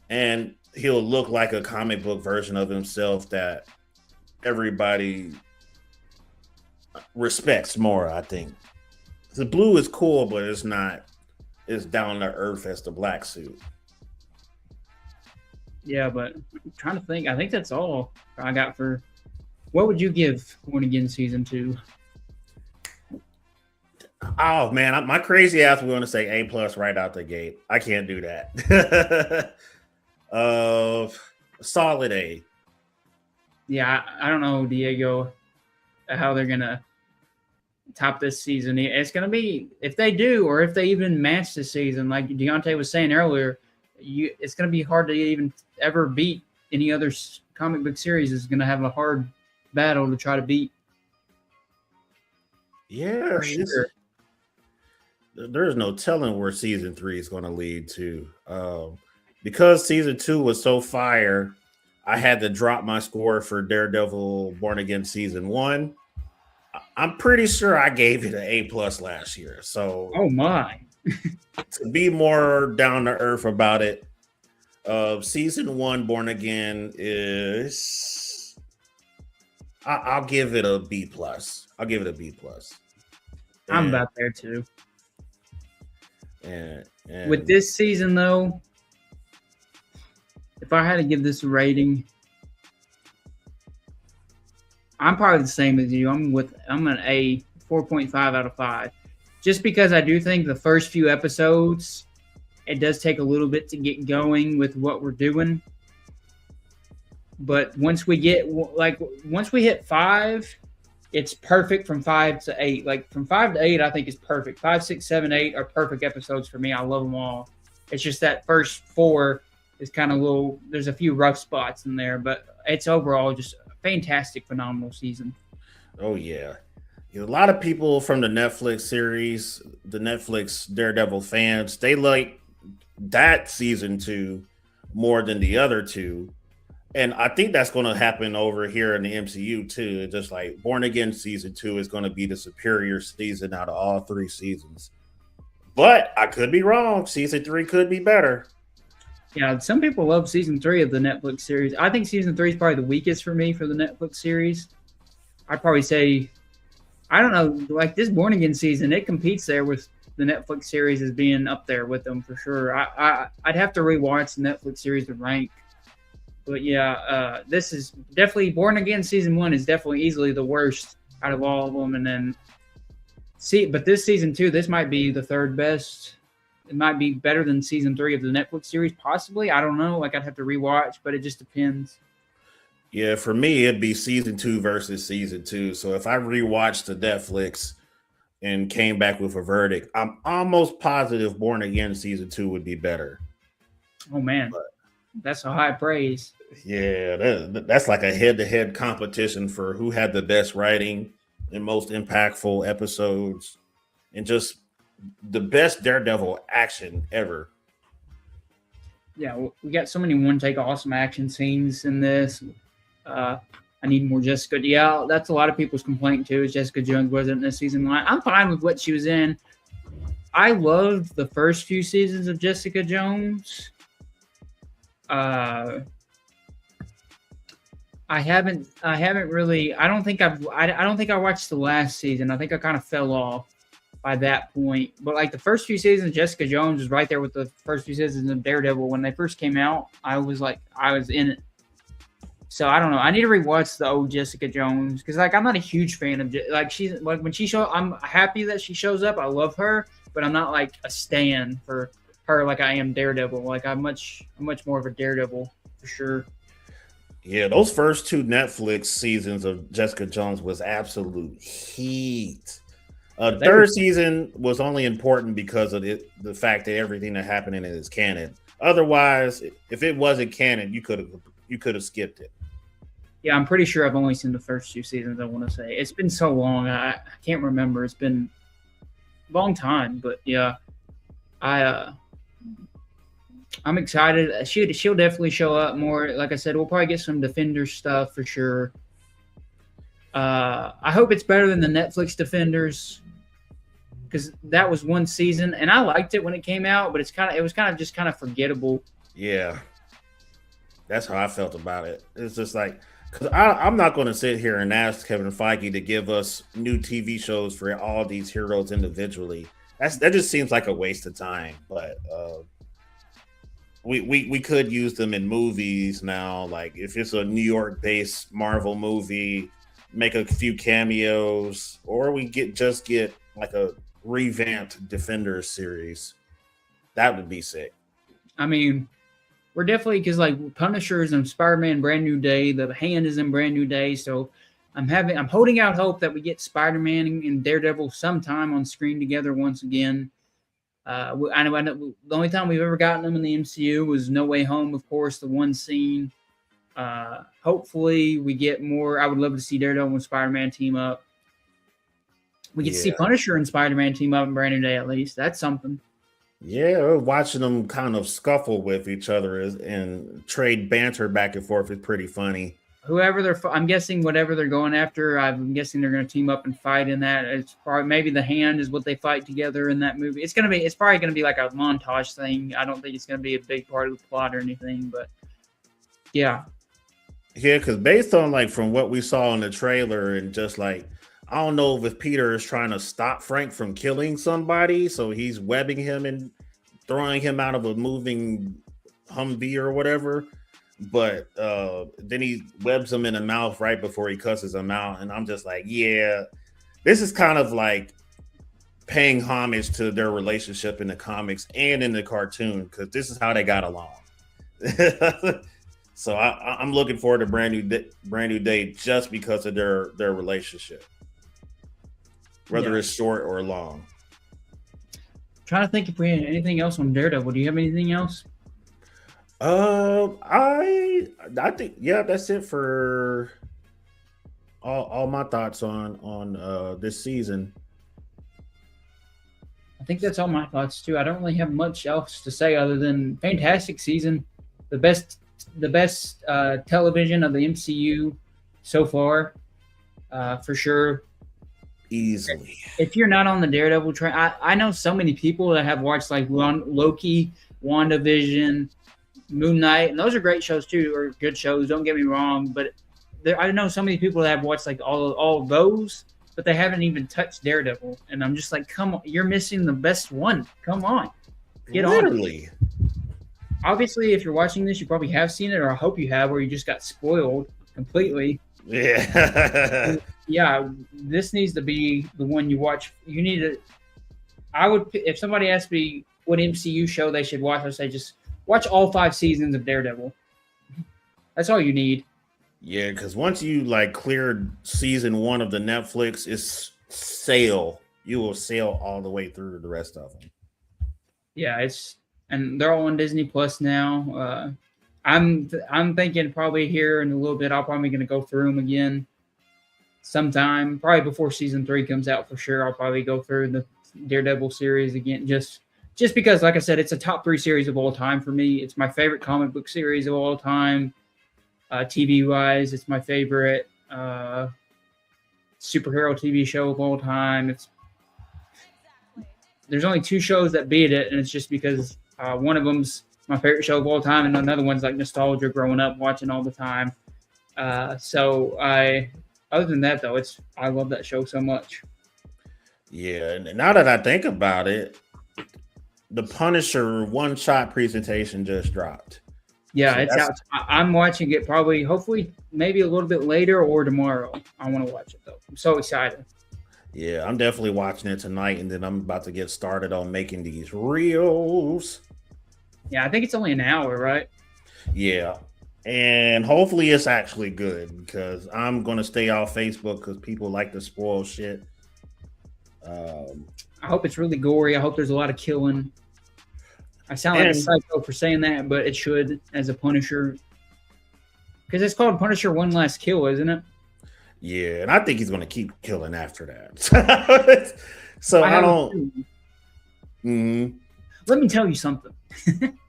and he'll look like a comic book version of himself that everybody respects more. I think the blue is cool, but it's not as down to earth as the black suit. Yeah, but I'm trying to think. I think that's all I got for. What would you give Born Again season 2? Oh man, my crazy ass was going to say A+ right out the gate. I can't do that. Solid A. Yeah, I don't know, Diego, how they're gonna top this season. It's gonna be, if they do, or if they even match this season, like Deontay was saying earlier, it's gonna be hard to even ever beat any other comic book series. Is gonna have a hard battle to try to beat. Yeah, For sure. There's no telling where season 3 is going to lead to. Because season 2 was so fire, I had to drop my score for Daredevil Born Again season 1. I'm pretty sure I gave it an A+ last year. So, oh my, to be more down to earth about it, season 1 Born Again is. I'll give it a B+. I'll give it a B+. I'm about there too. And with this season, though, if I had to give this a rating, I'm probably the same as you. I'm an A, 4.5 out of 5, just because I do think the first few episodes, it does take a little bit to get going with what we're doing. But once we hit 5, it's perfect from 5 to 8. Like from 5 to 8, I think is perfect. 5, 6, 7, 8 are perfect episodes for me. I love them all. It's just that first 4 is kind of little. There's a few rough spots in there, but it's overall just a fantastic, phenomenal season. Oh yeah, a lot of people from the Netflix series, the Netflix Daredevil fans, they like that season 2 more than the other 2. And I think that's going to happen over here in the MCU too. It's just like Born Again season 2 is going to be the superior season out of all 3 seasons. But I could be wrong. Season 3 could be better. Yeah, some people love season 3 of the Netflix series. I think season 3 is probably the weakest for me for the Netflix series. I'd probably say, I don't know, like this Born Again season, it competes there with the Netflix series as being up there with them for sure. I'd have to rewatch the Netflix series to rank. But yeah, this is definitely Born Again season 1 is definitely easily the worst out of all of them. And then but this season 2, this might be the third best. It might be better than season 3 of the Netflix series, possibly. I don't know. Like I'd have to rewatch, but it just depends. Yeah, for me, it'd be season 2 versus season 2. So if I rewatched the Netflix and came back with a verdict, I'm almost positive Born Again season 2 would be better. Oh man. That's a high praise. Yeah, that's like a head-to-head competition for who had the best writing and most impactful episodes and just the best Daredevil action ever. Yeah, we got so many one-take awesome action scenes in this. I need more Jessica. Yeah, that's a lot of people's complaint too, is Jessica Jones wasn't in this season. I'm fine with what she was in. I loved the first few seasons of Jessica Jones. I haven't really. I don't think I watched the last season. I think I kind of fell off by that point. But like the first few seasons of Jessica Jones was right there with the first few seasons of Daredevil. When they first came out, I was in it. So I don't know. I need to rewatch the old Jessica Jones because like I'm not a huge fan of she's like when she shows. I'm happy that she shows up. I love her, but I'm not like a stan for her like I am Daredevil. Like I'm much more of a Daredevil for sure. Yeah, those first 2 Netflix seasons of Jessica Jones was absolute heat. Third season was only important because of the fact that everything that happened in it is canon. Otherwise, if it wasn't canon, you could have skipped it. Yeah, I'm pretty sure I've only seen the first 2 seasons. I want to say it's been so long, I can't remember. It's been a long time, but yeah, I'm excited. She'll definitely show up more. Like I said, we'll probably get some Defenders stuff for sure. I hope it's better than the Netflix Defenders because that was one season and I liked it when it came out, but it was kind of forgettable. Yeah, that's how I felt about it. It's just like because I'm not going to sit here and ask Kevin Feige to give us new TV shows for all these heroes individually. That just seems like a waste of time. But we could use them in movies now. Like if it's a New York based Marvel movie, make a few cameos, or we just get like a revamped Defenders series. That would be sick. I mean, we're definitely because like Punisher's and Spider-Man Brand New Day, the Hand is in Brand New Day, so I'm holding out hope that we get Spider-Man and Daredevil sometime on screen together once again. I know the only time we've ever gotten them in the MCU was No Way Home, of course, the one scene. Hopefully we get more. I would love to see Daredevil and Spider-Man team up. We get to see Punisher and Spider-Man team up in Brand New Day at least. That's something. Yeah, watching them kind of scuffle with each other and trade banter back and forth is pretty funny. I'm guessing whatever they're going after, I'm guessing they're going to team up and fight in that. It's probably maybe the Hand is what they fight together in that movie. It's probably going to be like a montage thing. I don't think it's going to be a big part of the plot or anything, but yeah. Yeah, because based on like from what we saw in the trailer and just like I don't know if Peter is trying to stop Frank from killing somebody, so he's webbing him and throwing him out of a moving Humvee or whatever. But then he webs him in the mouth right before he cusses him out, and I'm just like, yeah, this is kind of like paying homage to their relationship in the comics and in the cartoon because this is how they got along. So I'm looking forward to brand new day just because of their relationship, whether it's short or long. I'm trying to think if we had anything else on Daredevil. Do you have anything else? I think that's it for all my thoughts on this season. I think that's all my thoughts too. I don't really have much else to say other than fantastic season, the best television of the MCU so far, for sure. Easily. If you're not on the Daredevil train, I know so many people that have watched like Loki, WandaVision, Moon Knight, and those are great shows too, or good shows. Don't get me wrong, but I know so many people that have watched like all of those, but they haven't even touched Daredevil, and I'm just like, come on, you're missing the best one. Come on, get Literally. on. Obviously, if you're watching this, you probably have seen it, or I hope you have, or you just got spoiled completely. Yeah. Yeah, this needs to be the one you watch. You need to. If somebody asked me what MCU show they should watch, I'd say just watch all 5 seasons of Daredevil. That's all you need. Yeah, because once you like cleared season 1 of the Netflix, it's sail. You will sail all the way through the rest of them. Yeah, and they're all on Disney Plus now. I'm thinking probably here in a little bit, I'm probably going to go through them again sometime, probably before season 3 comes out for sure. I'll probably go through the Daredevil series again, just because, like I said, it's a top 3 series of all time for me. It's my favorite comic book series of all time. TV wise, it's my favorite superhero TV show of all time. There's only 2 shows that beat it, and it's just because one of them's my favorite show of all time, and another one's like nostalgia, growing up watching all the time. Other than that, though, I love that show so much. Yeah, and now that I think about it, the Punisher one-shot presentation just dropped. Yeah, so it's out. I'm watching it probably, hopefully, maybe a little bit later or tomorrow. I want to watch it, though. I'm so excited. Yeah, I'm definitely watching it tonight, and then I'm about to get started on making these reels. Yeah, I think it's only an hour, right? Yeah. And hopefully it's actually good because I'm going to stay off Facebook because people like to spoil shit. I hope it's really gory. I hope there's a lot of killing. I sound like a psycho for saying that, but it should as a Punisher. Because it's called Punisher One Last Kill, isn't it? Yeah, and I think he's going to keep killing after that. So I don't... Let me tell you something.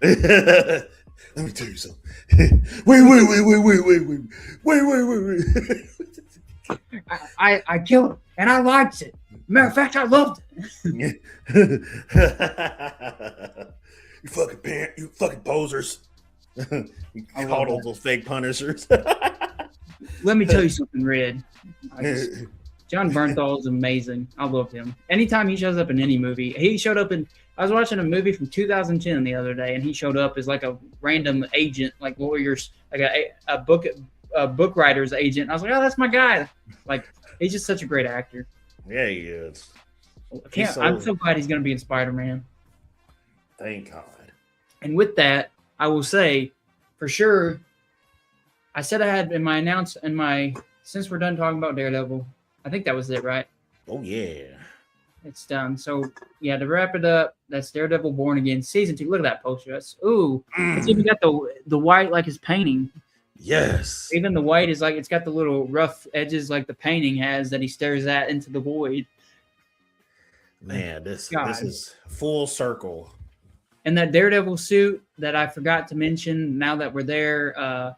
Let me tell you something. Wait. I killed him, and I liked it. Matter of fact, I loved it. You fucking posers. You I called love all those fake punishers. Let me tell you something, Red. John Bernthal is amazing. I love him. Anytime he shows up in any movie, he showed up in. I was watching a movie from 2010 the other day, and he showed up as like a random agent, like lawyers, like a book writer's agent. I was like, oh, that's my guy. Like, he's just such a great actor. Yeah, he is. I'm so glad he's going to be in Spider-Man. Thank God. And with that, I will say, for sure, I said I had since we're done talking about Daredevil, I think that was it, right? Oh, yeah. It's done. So, yeah, to wrap it up, that's Daredevil Born Again, Season 2. Look at that poster. It's even got the white like his painting. Yes. Even the white is like, it's got the little rough edges like the painting has that he stares at into the void. Man, this is full circle. And that Daredevil suit that I forgot to mention, now that we're there,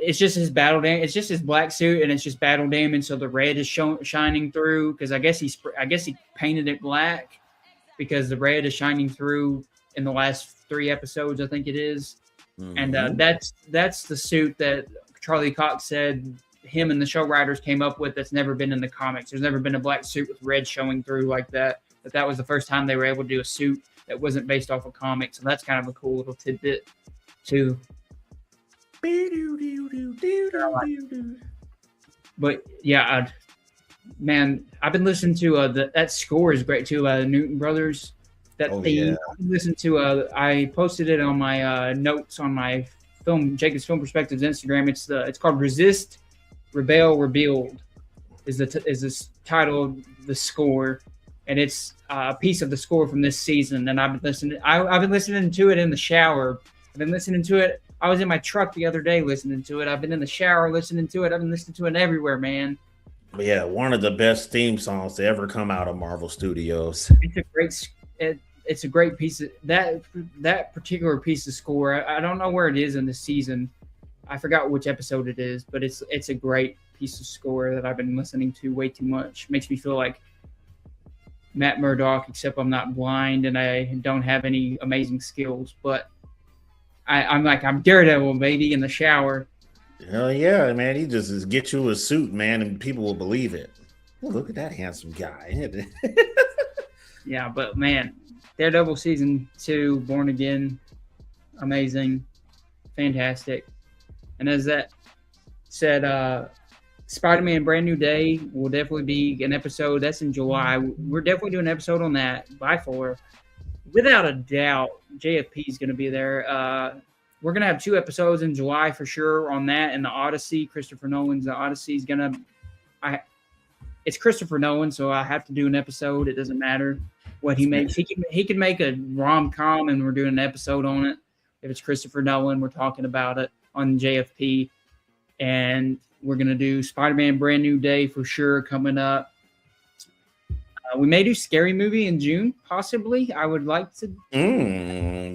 it's just his battle damage. It's just his black suit, and it's just battle damage. So the red is shining through because I guess he painted it black because the red is shining through in the last 3 episodes, I think it is. Mm-hmm. And that's the suit that Charlie Cox said him and the show writers came up with. That's never been in the comics. There's never been a black suit with red showing through like that. But that was the first time they were able to do a suit that wasn't based off a comic. So that's kind of a cool little tidbit too. But yeah, man, I've been listening to that score is great too. The Newton Brothers, that theme. Yeah. I've been listening to. I posted it on my notes on my Jacob's Film Perspectives Instagram. It's called Resist, Rebel, Rebuild. Is this title the score, and it's a piece of the score from this season. And I've been listening to it in the shower. I've been listening to it. I was in my truck the other day listening to it. I've been in the shower listening to it. I've been listening to it everywhere, man. Yeah, one of the best theme songs to ever come out of Marvel Studios. It's a great piece of that particular piece of score. I don't know where it is in the season. I forgot which episode it is, but it's a great piece of score that I've been listening to way too much. Makes me feel like Matt Murdock, except I'm not blind and I don't have any amazing skills, but I'm Daredevil, baby, in the shower. Hell yeah, man. He just get you a suit, man, and people will believe it. Oh, look at that handsome guy. Yeah, but man, Daredevil Season 2, Born Again, amazing, fantastic. And as that said, Spider-Man Brand New Day will definitely be an episode. That's in July. We're definitely doing an episode on that by far. Without a doubt, JFP is going to be there. We're going to have 2 episodes in July for sure on that. And the Odyssey, Christopher Nolan's The Odyssey is going to – it's Christopher Nolan, so I have to do an episode. It doesn't matter what he makes. He can make a rom-com, and we're doing an episode on it. If it's Christopher Nolan, we're talking about it on JFP. And we're going to do Spider-Man Brand New Day for sure coming up. We may do Scary Movie in June, possibly. I would like to.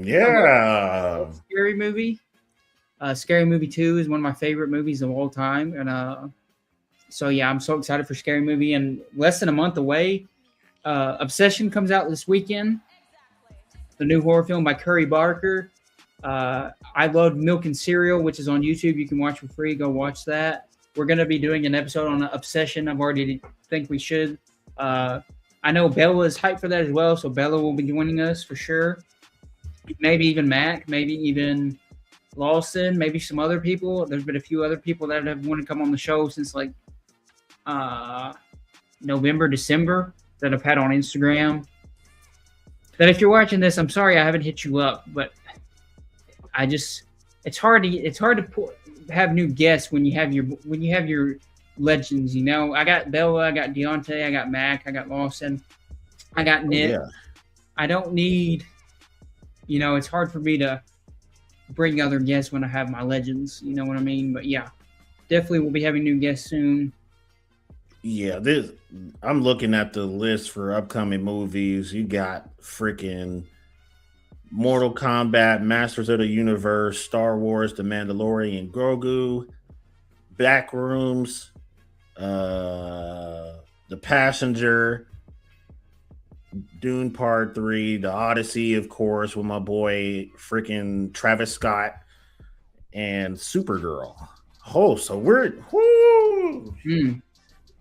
Yeah. Scary Movie. Scary Movie 2 is one of my favorite movies of all time. And so, yeah, I'm so excited for Scary Movie. And less than a month away, Obsession comes out this weekend. The new horror film by Curry Barker. I Love Milk and Cereal, which is on YouTube. You can watch for free. Go watch that. We're going to be doing an episode on Obsession. I've already think we should. I know Bella is hyped for that as well, so Bella will be joining us for sure. Maybe even Mac, maybe even Lawson, maybe some other people. There's been a few other people that have wanted to come on the show since like November, December that I've had on Instagram. That if you're watching this, I'm sorry I haven't hit you up, but it's hard to have new guests when you have your legends, you know. I got Bella, I got Deontay, I got Mac, I got Lawson, I got Nick. Yeah. I don't need, it's hard for me to bring other guests when I have my legends, you know what I mean? But yeah, definitely we'll be having new guests soon. Yeah, I'm looking at the list for upcoming movies. You got freaking Mortal Kombat, Masters of the Universe, Star Wars, The Mandalorian, Grogu, Backrooms, The Passenger, Dune Part 3, The Odyssey, of course, with my boy freaking Travis Scott, and Supergirl. Oh, so we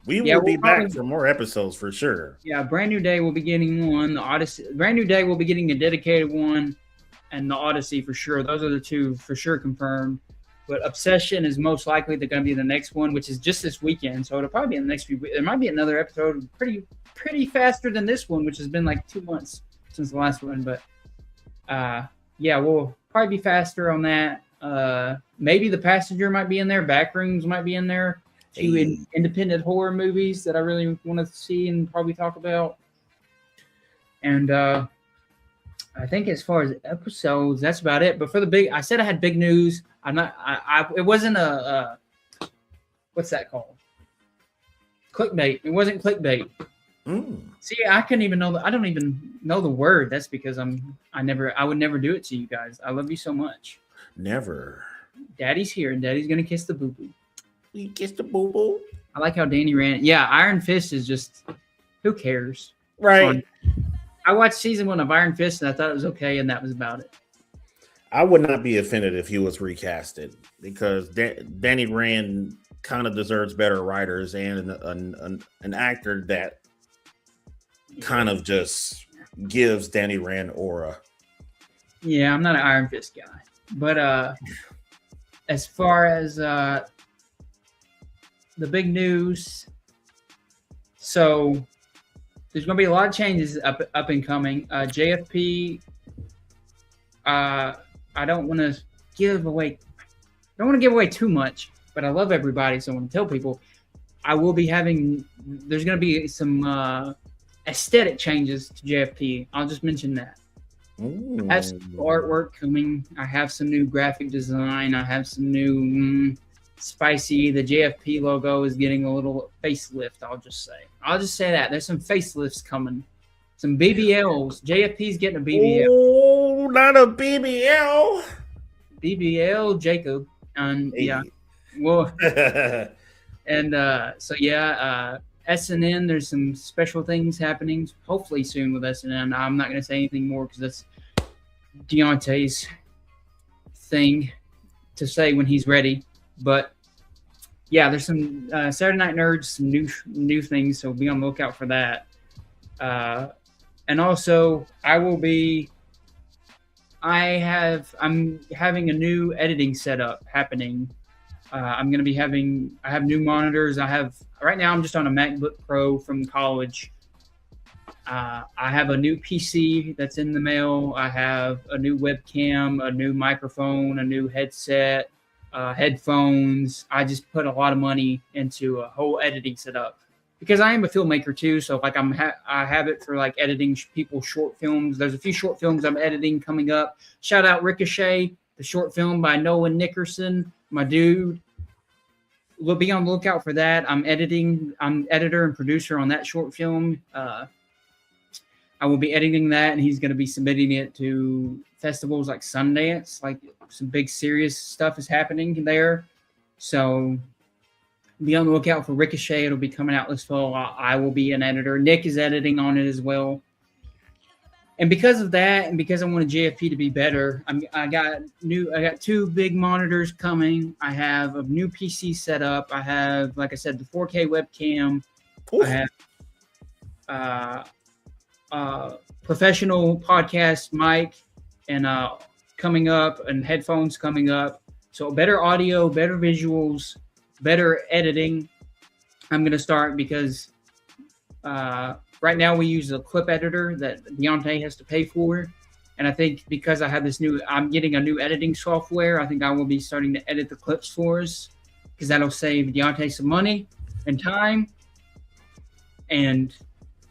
Yeah, will we'll be back probably, for more episodes for sure. yeah, Brand New Day will be getting one. The Odyssey, Brand New Day will be getting a dedicated one, and the Odyssey for sure. Those are the two for sure confirmed. But Obsession is most likely going to be the next one, which is just this weekend. So it'll probably be in the next few weeks. There might be another episode pretty faster than this one, which has been like 2 months since the last one. But yeah, we'll probably be faster on that. Maybe The Passenger might be in there. Backrooms might be in there. Two independent horror movies that I really want to see and probably talk about. And I think as far as episodes, that's about it. But for the big, I said I had big news. I'm not. It wasn't a what's that called? Clickbait. It wasn't clickbait. See, I couldn't even know. I don't even know the word. That's because I would never do it to you guys. I love you so much. Never. Daddy's here, and Daddy's gonna kiss the boo boo. You kiss the boo boo. I like how Danny ran. Yeah, Iron Fist is just. Who cares? Right. I watched season 1 of Iron Fist, and I thought it was okay, and that was about it. I would not be offended if he was recasted because Danny Rand kind of deserves better writers and an actor that kind of just gives Danny Rand aura. Yeah, I'm not an Iron Fist guy. But as far as the big news, so there's going to be a lot of changes up and coming. JFP, I don't want to give away too much, but I love everybody, so I want to tell people I will be there's going to be some aesthetic changes to JFP. I'll just mention that. Ooh. I have some artwork coming. I have some new graphic design. I have some new spicy. The JFP logo is getting a little facelift, I'll just say that. There's some facelifts coming. Some BBLs. JFP's getting a BBL. Oh, not a BBL. BBL Jacob. And Hey. yeah. Well, and so yeah, SNN, there's some special things happening hopefully soon with SNN. I'm not going to say anything more because that's Deontay's thing to say when he's ready. But yeah, there's some Saturday Night Nerds, some new things, so be on the lookout for that. And also, I'm having a new editing setup happening. I have new monitors. Right now I'm just on a MacBook Pro from college. I have a new PC that's in the mail. I have a new webcam, a new microphone, a new headset, headphones. I just put a lot of money into a whole editing setup because I am a filmmaker too. So like I have it for like editing people's short films. There's a few short films I'm editing coming up. Shout out Ricochet, the short film by Noah Nickerson, my dude. We'll be on the lookout for that. I'm editor and producer on that short film. I will be editing that, and he's going to be submitting it to festivals like Sundance. Like some big serious stuff is happening there. So be on the lookout for Ricochet. It'll be coming out this fall. I will be an editor. Nick is editing on it as well. And because of that, and because I wanted JFP to be better, I got 2 big monitors coming. I have a new PC set up. I have, like I said, the 4K webcam. Ooh. I have professional podcast mic and coming up, and headphones coming up. So better audio, better visuals, better editing. I'm going to start because right now we use a clip editor that Deontay has to pay for. And I think because I'm getting a new editing software, I think I will be starting to edit the clips for us because that'll save Deontay some money and time. And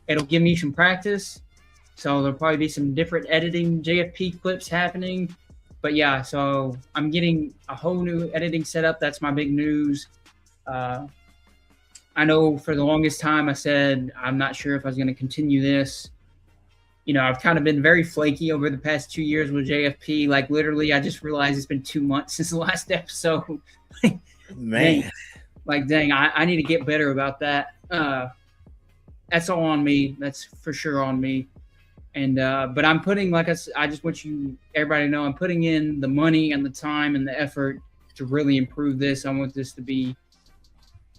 it'll give me some practice. So there'll probably be some different editing JFP clips happening. But yeah, so I'm getting a whole new editing setup. That's my big news. I know for the longest time I said I'm not sure if I was going to continue this. I've kind of been very flaky over the past 2 years with JFP. Like literally, I just realized it's been 2 months since the last episode. Man, dang, I need to get better about that. That's all on me. That's for sure on me. And but I'm putting, like I just want everybody to know, I'm putting in the money and the time and the effort to really improve this. I want this to be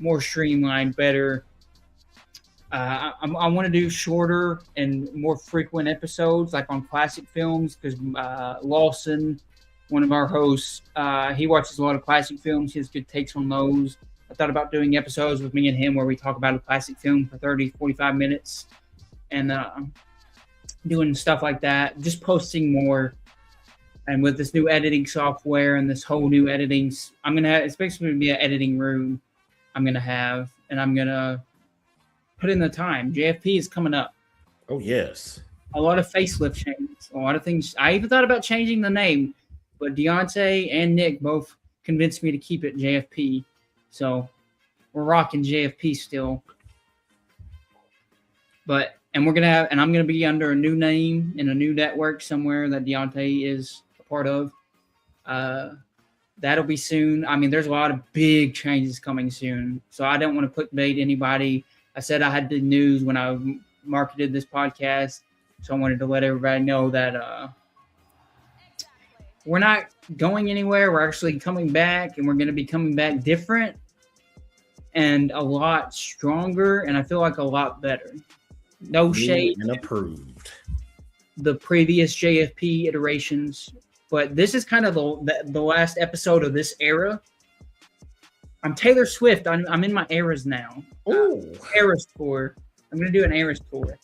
more streamlined, better. I want to do shorter and more frequent episodes, like on classic films, because Lawson, one of our hosts, he watches a lot of classic films. He has good takes on those. I thought about doing episodes with me and him where we talk about a classic film for 30, 45 minutes and doing stuff like that, just posting more. And with this new editing software and this whole new editing, it's basically going to be an editing room I'm going to have, and I'm going to put in the time. JFP is coming up. Oh, yes. A lot of facelift changes, a lot of things. I even thought about changing the name, but Deontay and Nick both convinced me to keep it JFP. So we're rocking JFP still. And I'm gonna be under a new name in a new network somewhere that Deontay is a part of. That'll be soon. I mean, there's a lot of big changes coming soon. So I don't want to clickbait anybody. I said I had the news when I marketed this podcast. So I wanted to let everybody know that we're not going anywhere. We're actually coming back, and we're going to be coming back different and a lot stronger, and I feel like a lot better. No shade. And approved. The previous JFP iterations, but this is kind of the last episode of this era. I'm Taylor Swift. I'm in my eras now. Oh, Eras tour. I'm going to do an Eras tour.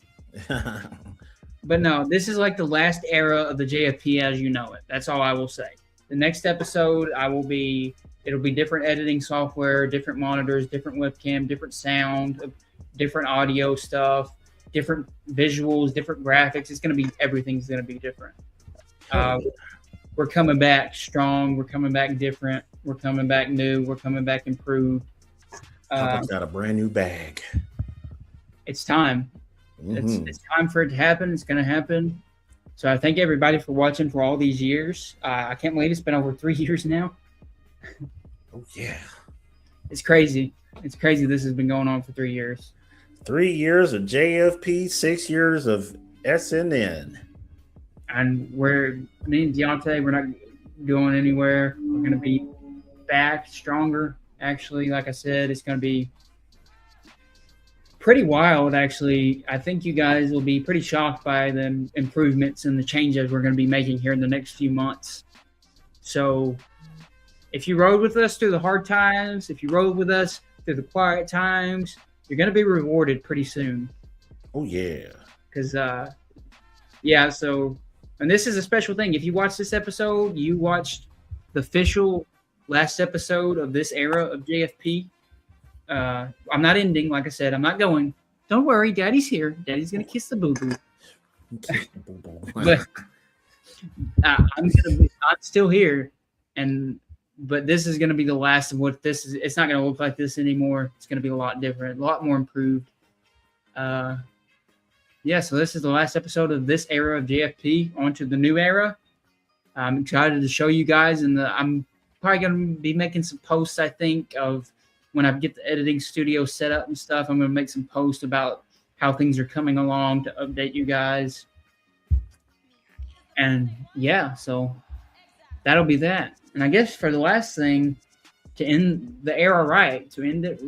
But no, this is like the last era of the JFP as you know it. That's all I will say. The next episode, it'll be different editing software, different monitors, different webcam, different sound, different audio stuff, different visuals, different graphics. Everything's going to be different. We're coming back strong. We're coming back different. We're coming back new. We're coming back improved. Papa's got a brand new bag. It's time. Mm-hmm. It's time for it to happen. It's going to happen. So I thank everybody for watching for all these years. I can't believe it's been over 3 years now. Oh, yeah. It's crazy. It's crazy this has been going on for 3 years. 3 years of JFP, 6 years of SNN. And me and Deontay, we're not going anywhere. We're going to be back stronger. Actually, like I said, it's going to be pretty wild, actually. I think you guys will be pretty shocked by the improvements and the changes we're going to be making here in the next few months. So if you rode with us through the hard times, if you rode with us through the quiet times, you're going to be rewarded pretty soon. Oh, yeah. Because, and this is a special thing. If you watch this episode, you watched the official last episode of this era of JFP. I'm not ending, like I said. I'm not going. Don't worry, Daddy's here. Daddy's going to kiss the boo-boo. But I'm still here. But this is going to be the last of what this is. It's not going to look like this anymore. It's going to be a lot different, a lot more improved. So this is the last episode of this era of JFP. On to the new era. I'm excited to show you guys, and I'm probably going to be making some posts, I think, of when I get the editing studio set up and stuff. I'm going to make some posts about how things are coming along to update you guys. And so that'll be that. And I guess for the last thing, to end the era right, to end it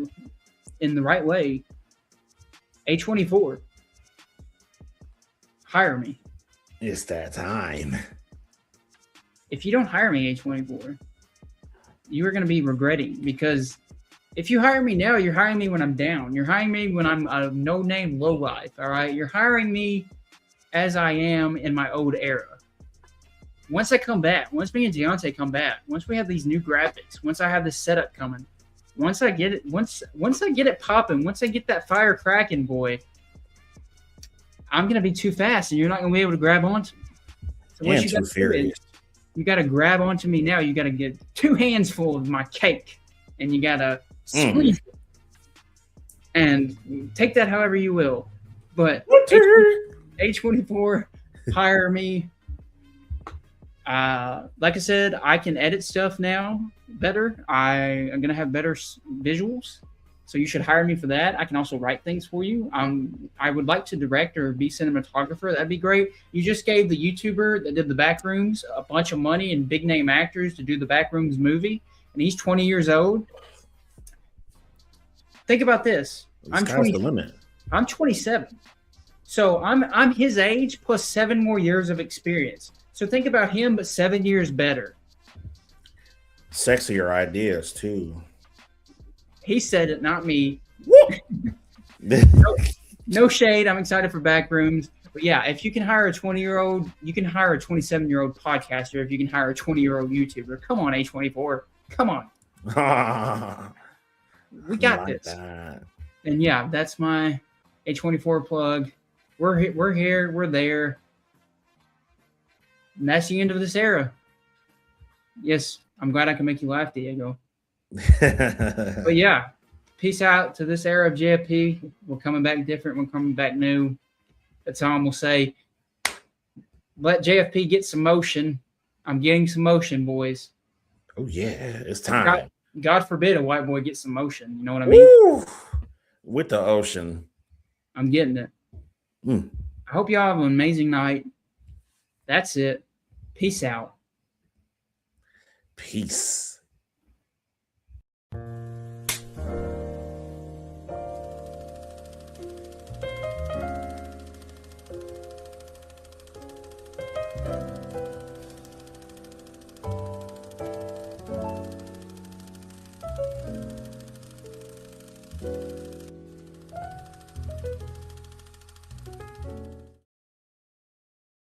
in the right way, A24, hire me. It's that time. If you don't hire me, A24, you are going to be regretting, because if you hire me now, you're hiring me when I'm down. You're hiring me when I'm a no-name lowlife, all right? You're hiring me as I am in my old era. Once I come back, once me and Deontay come back, once we have these new graphics, once I have this setup coming, once I get it popping, once I get that fire cracking, boy, I'm going to be too fast, and you're not going to be able to grab onto me. So what you got to do is, you got to grab onto me now. You got to get 2 hands full of my cake, and you got to squeeze it. And take that however you will. But A24, hire me. Like I said, I can edit stuff now better. I am gonna have better visuals, so you should hire me for that. I can also write things for you. I would like to direct or be cinematographer. That'd be great. You just gave the YouTuber that did the Backrooms a bunch of money and big name actors to do the Backrooms movie, and he's 20 years old. Think about this. The sky's the limit. I'm 27. So I'm his age plus 7 more years of experience. So think about him, but 7 years better. Sexier ideas too. He said it, not me. no, no shade. I'm excited for Backrooms. But yeah, if you can hire a 20-year-old, you can hire a 27-year-old podcaster. If you can hire a 20-year-old YouTuber, come on, A24. Come on. We got this. That. And yeah, that's my A24 plug. We're here. We're there. And that's the end of this era. Yes, I'm glad I can make you laugh, Diego. But yeah, peace out to this era of JFP. We're coming back different. We're coming back new. That's all I'm going to say. Let JFP get some motion. I'm getting some motion, boys. Oh, yeah. It's time. God forbid a white boy gets some motion. You know what I mean? Woo! With the ocean. I'm getting it. I hope y'all have an amazing night. That's it. Peace out. Peace.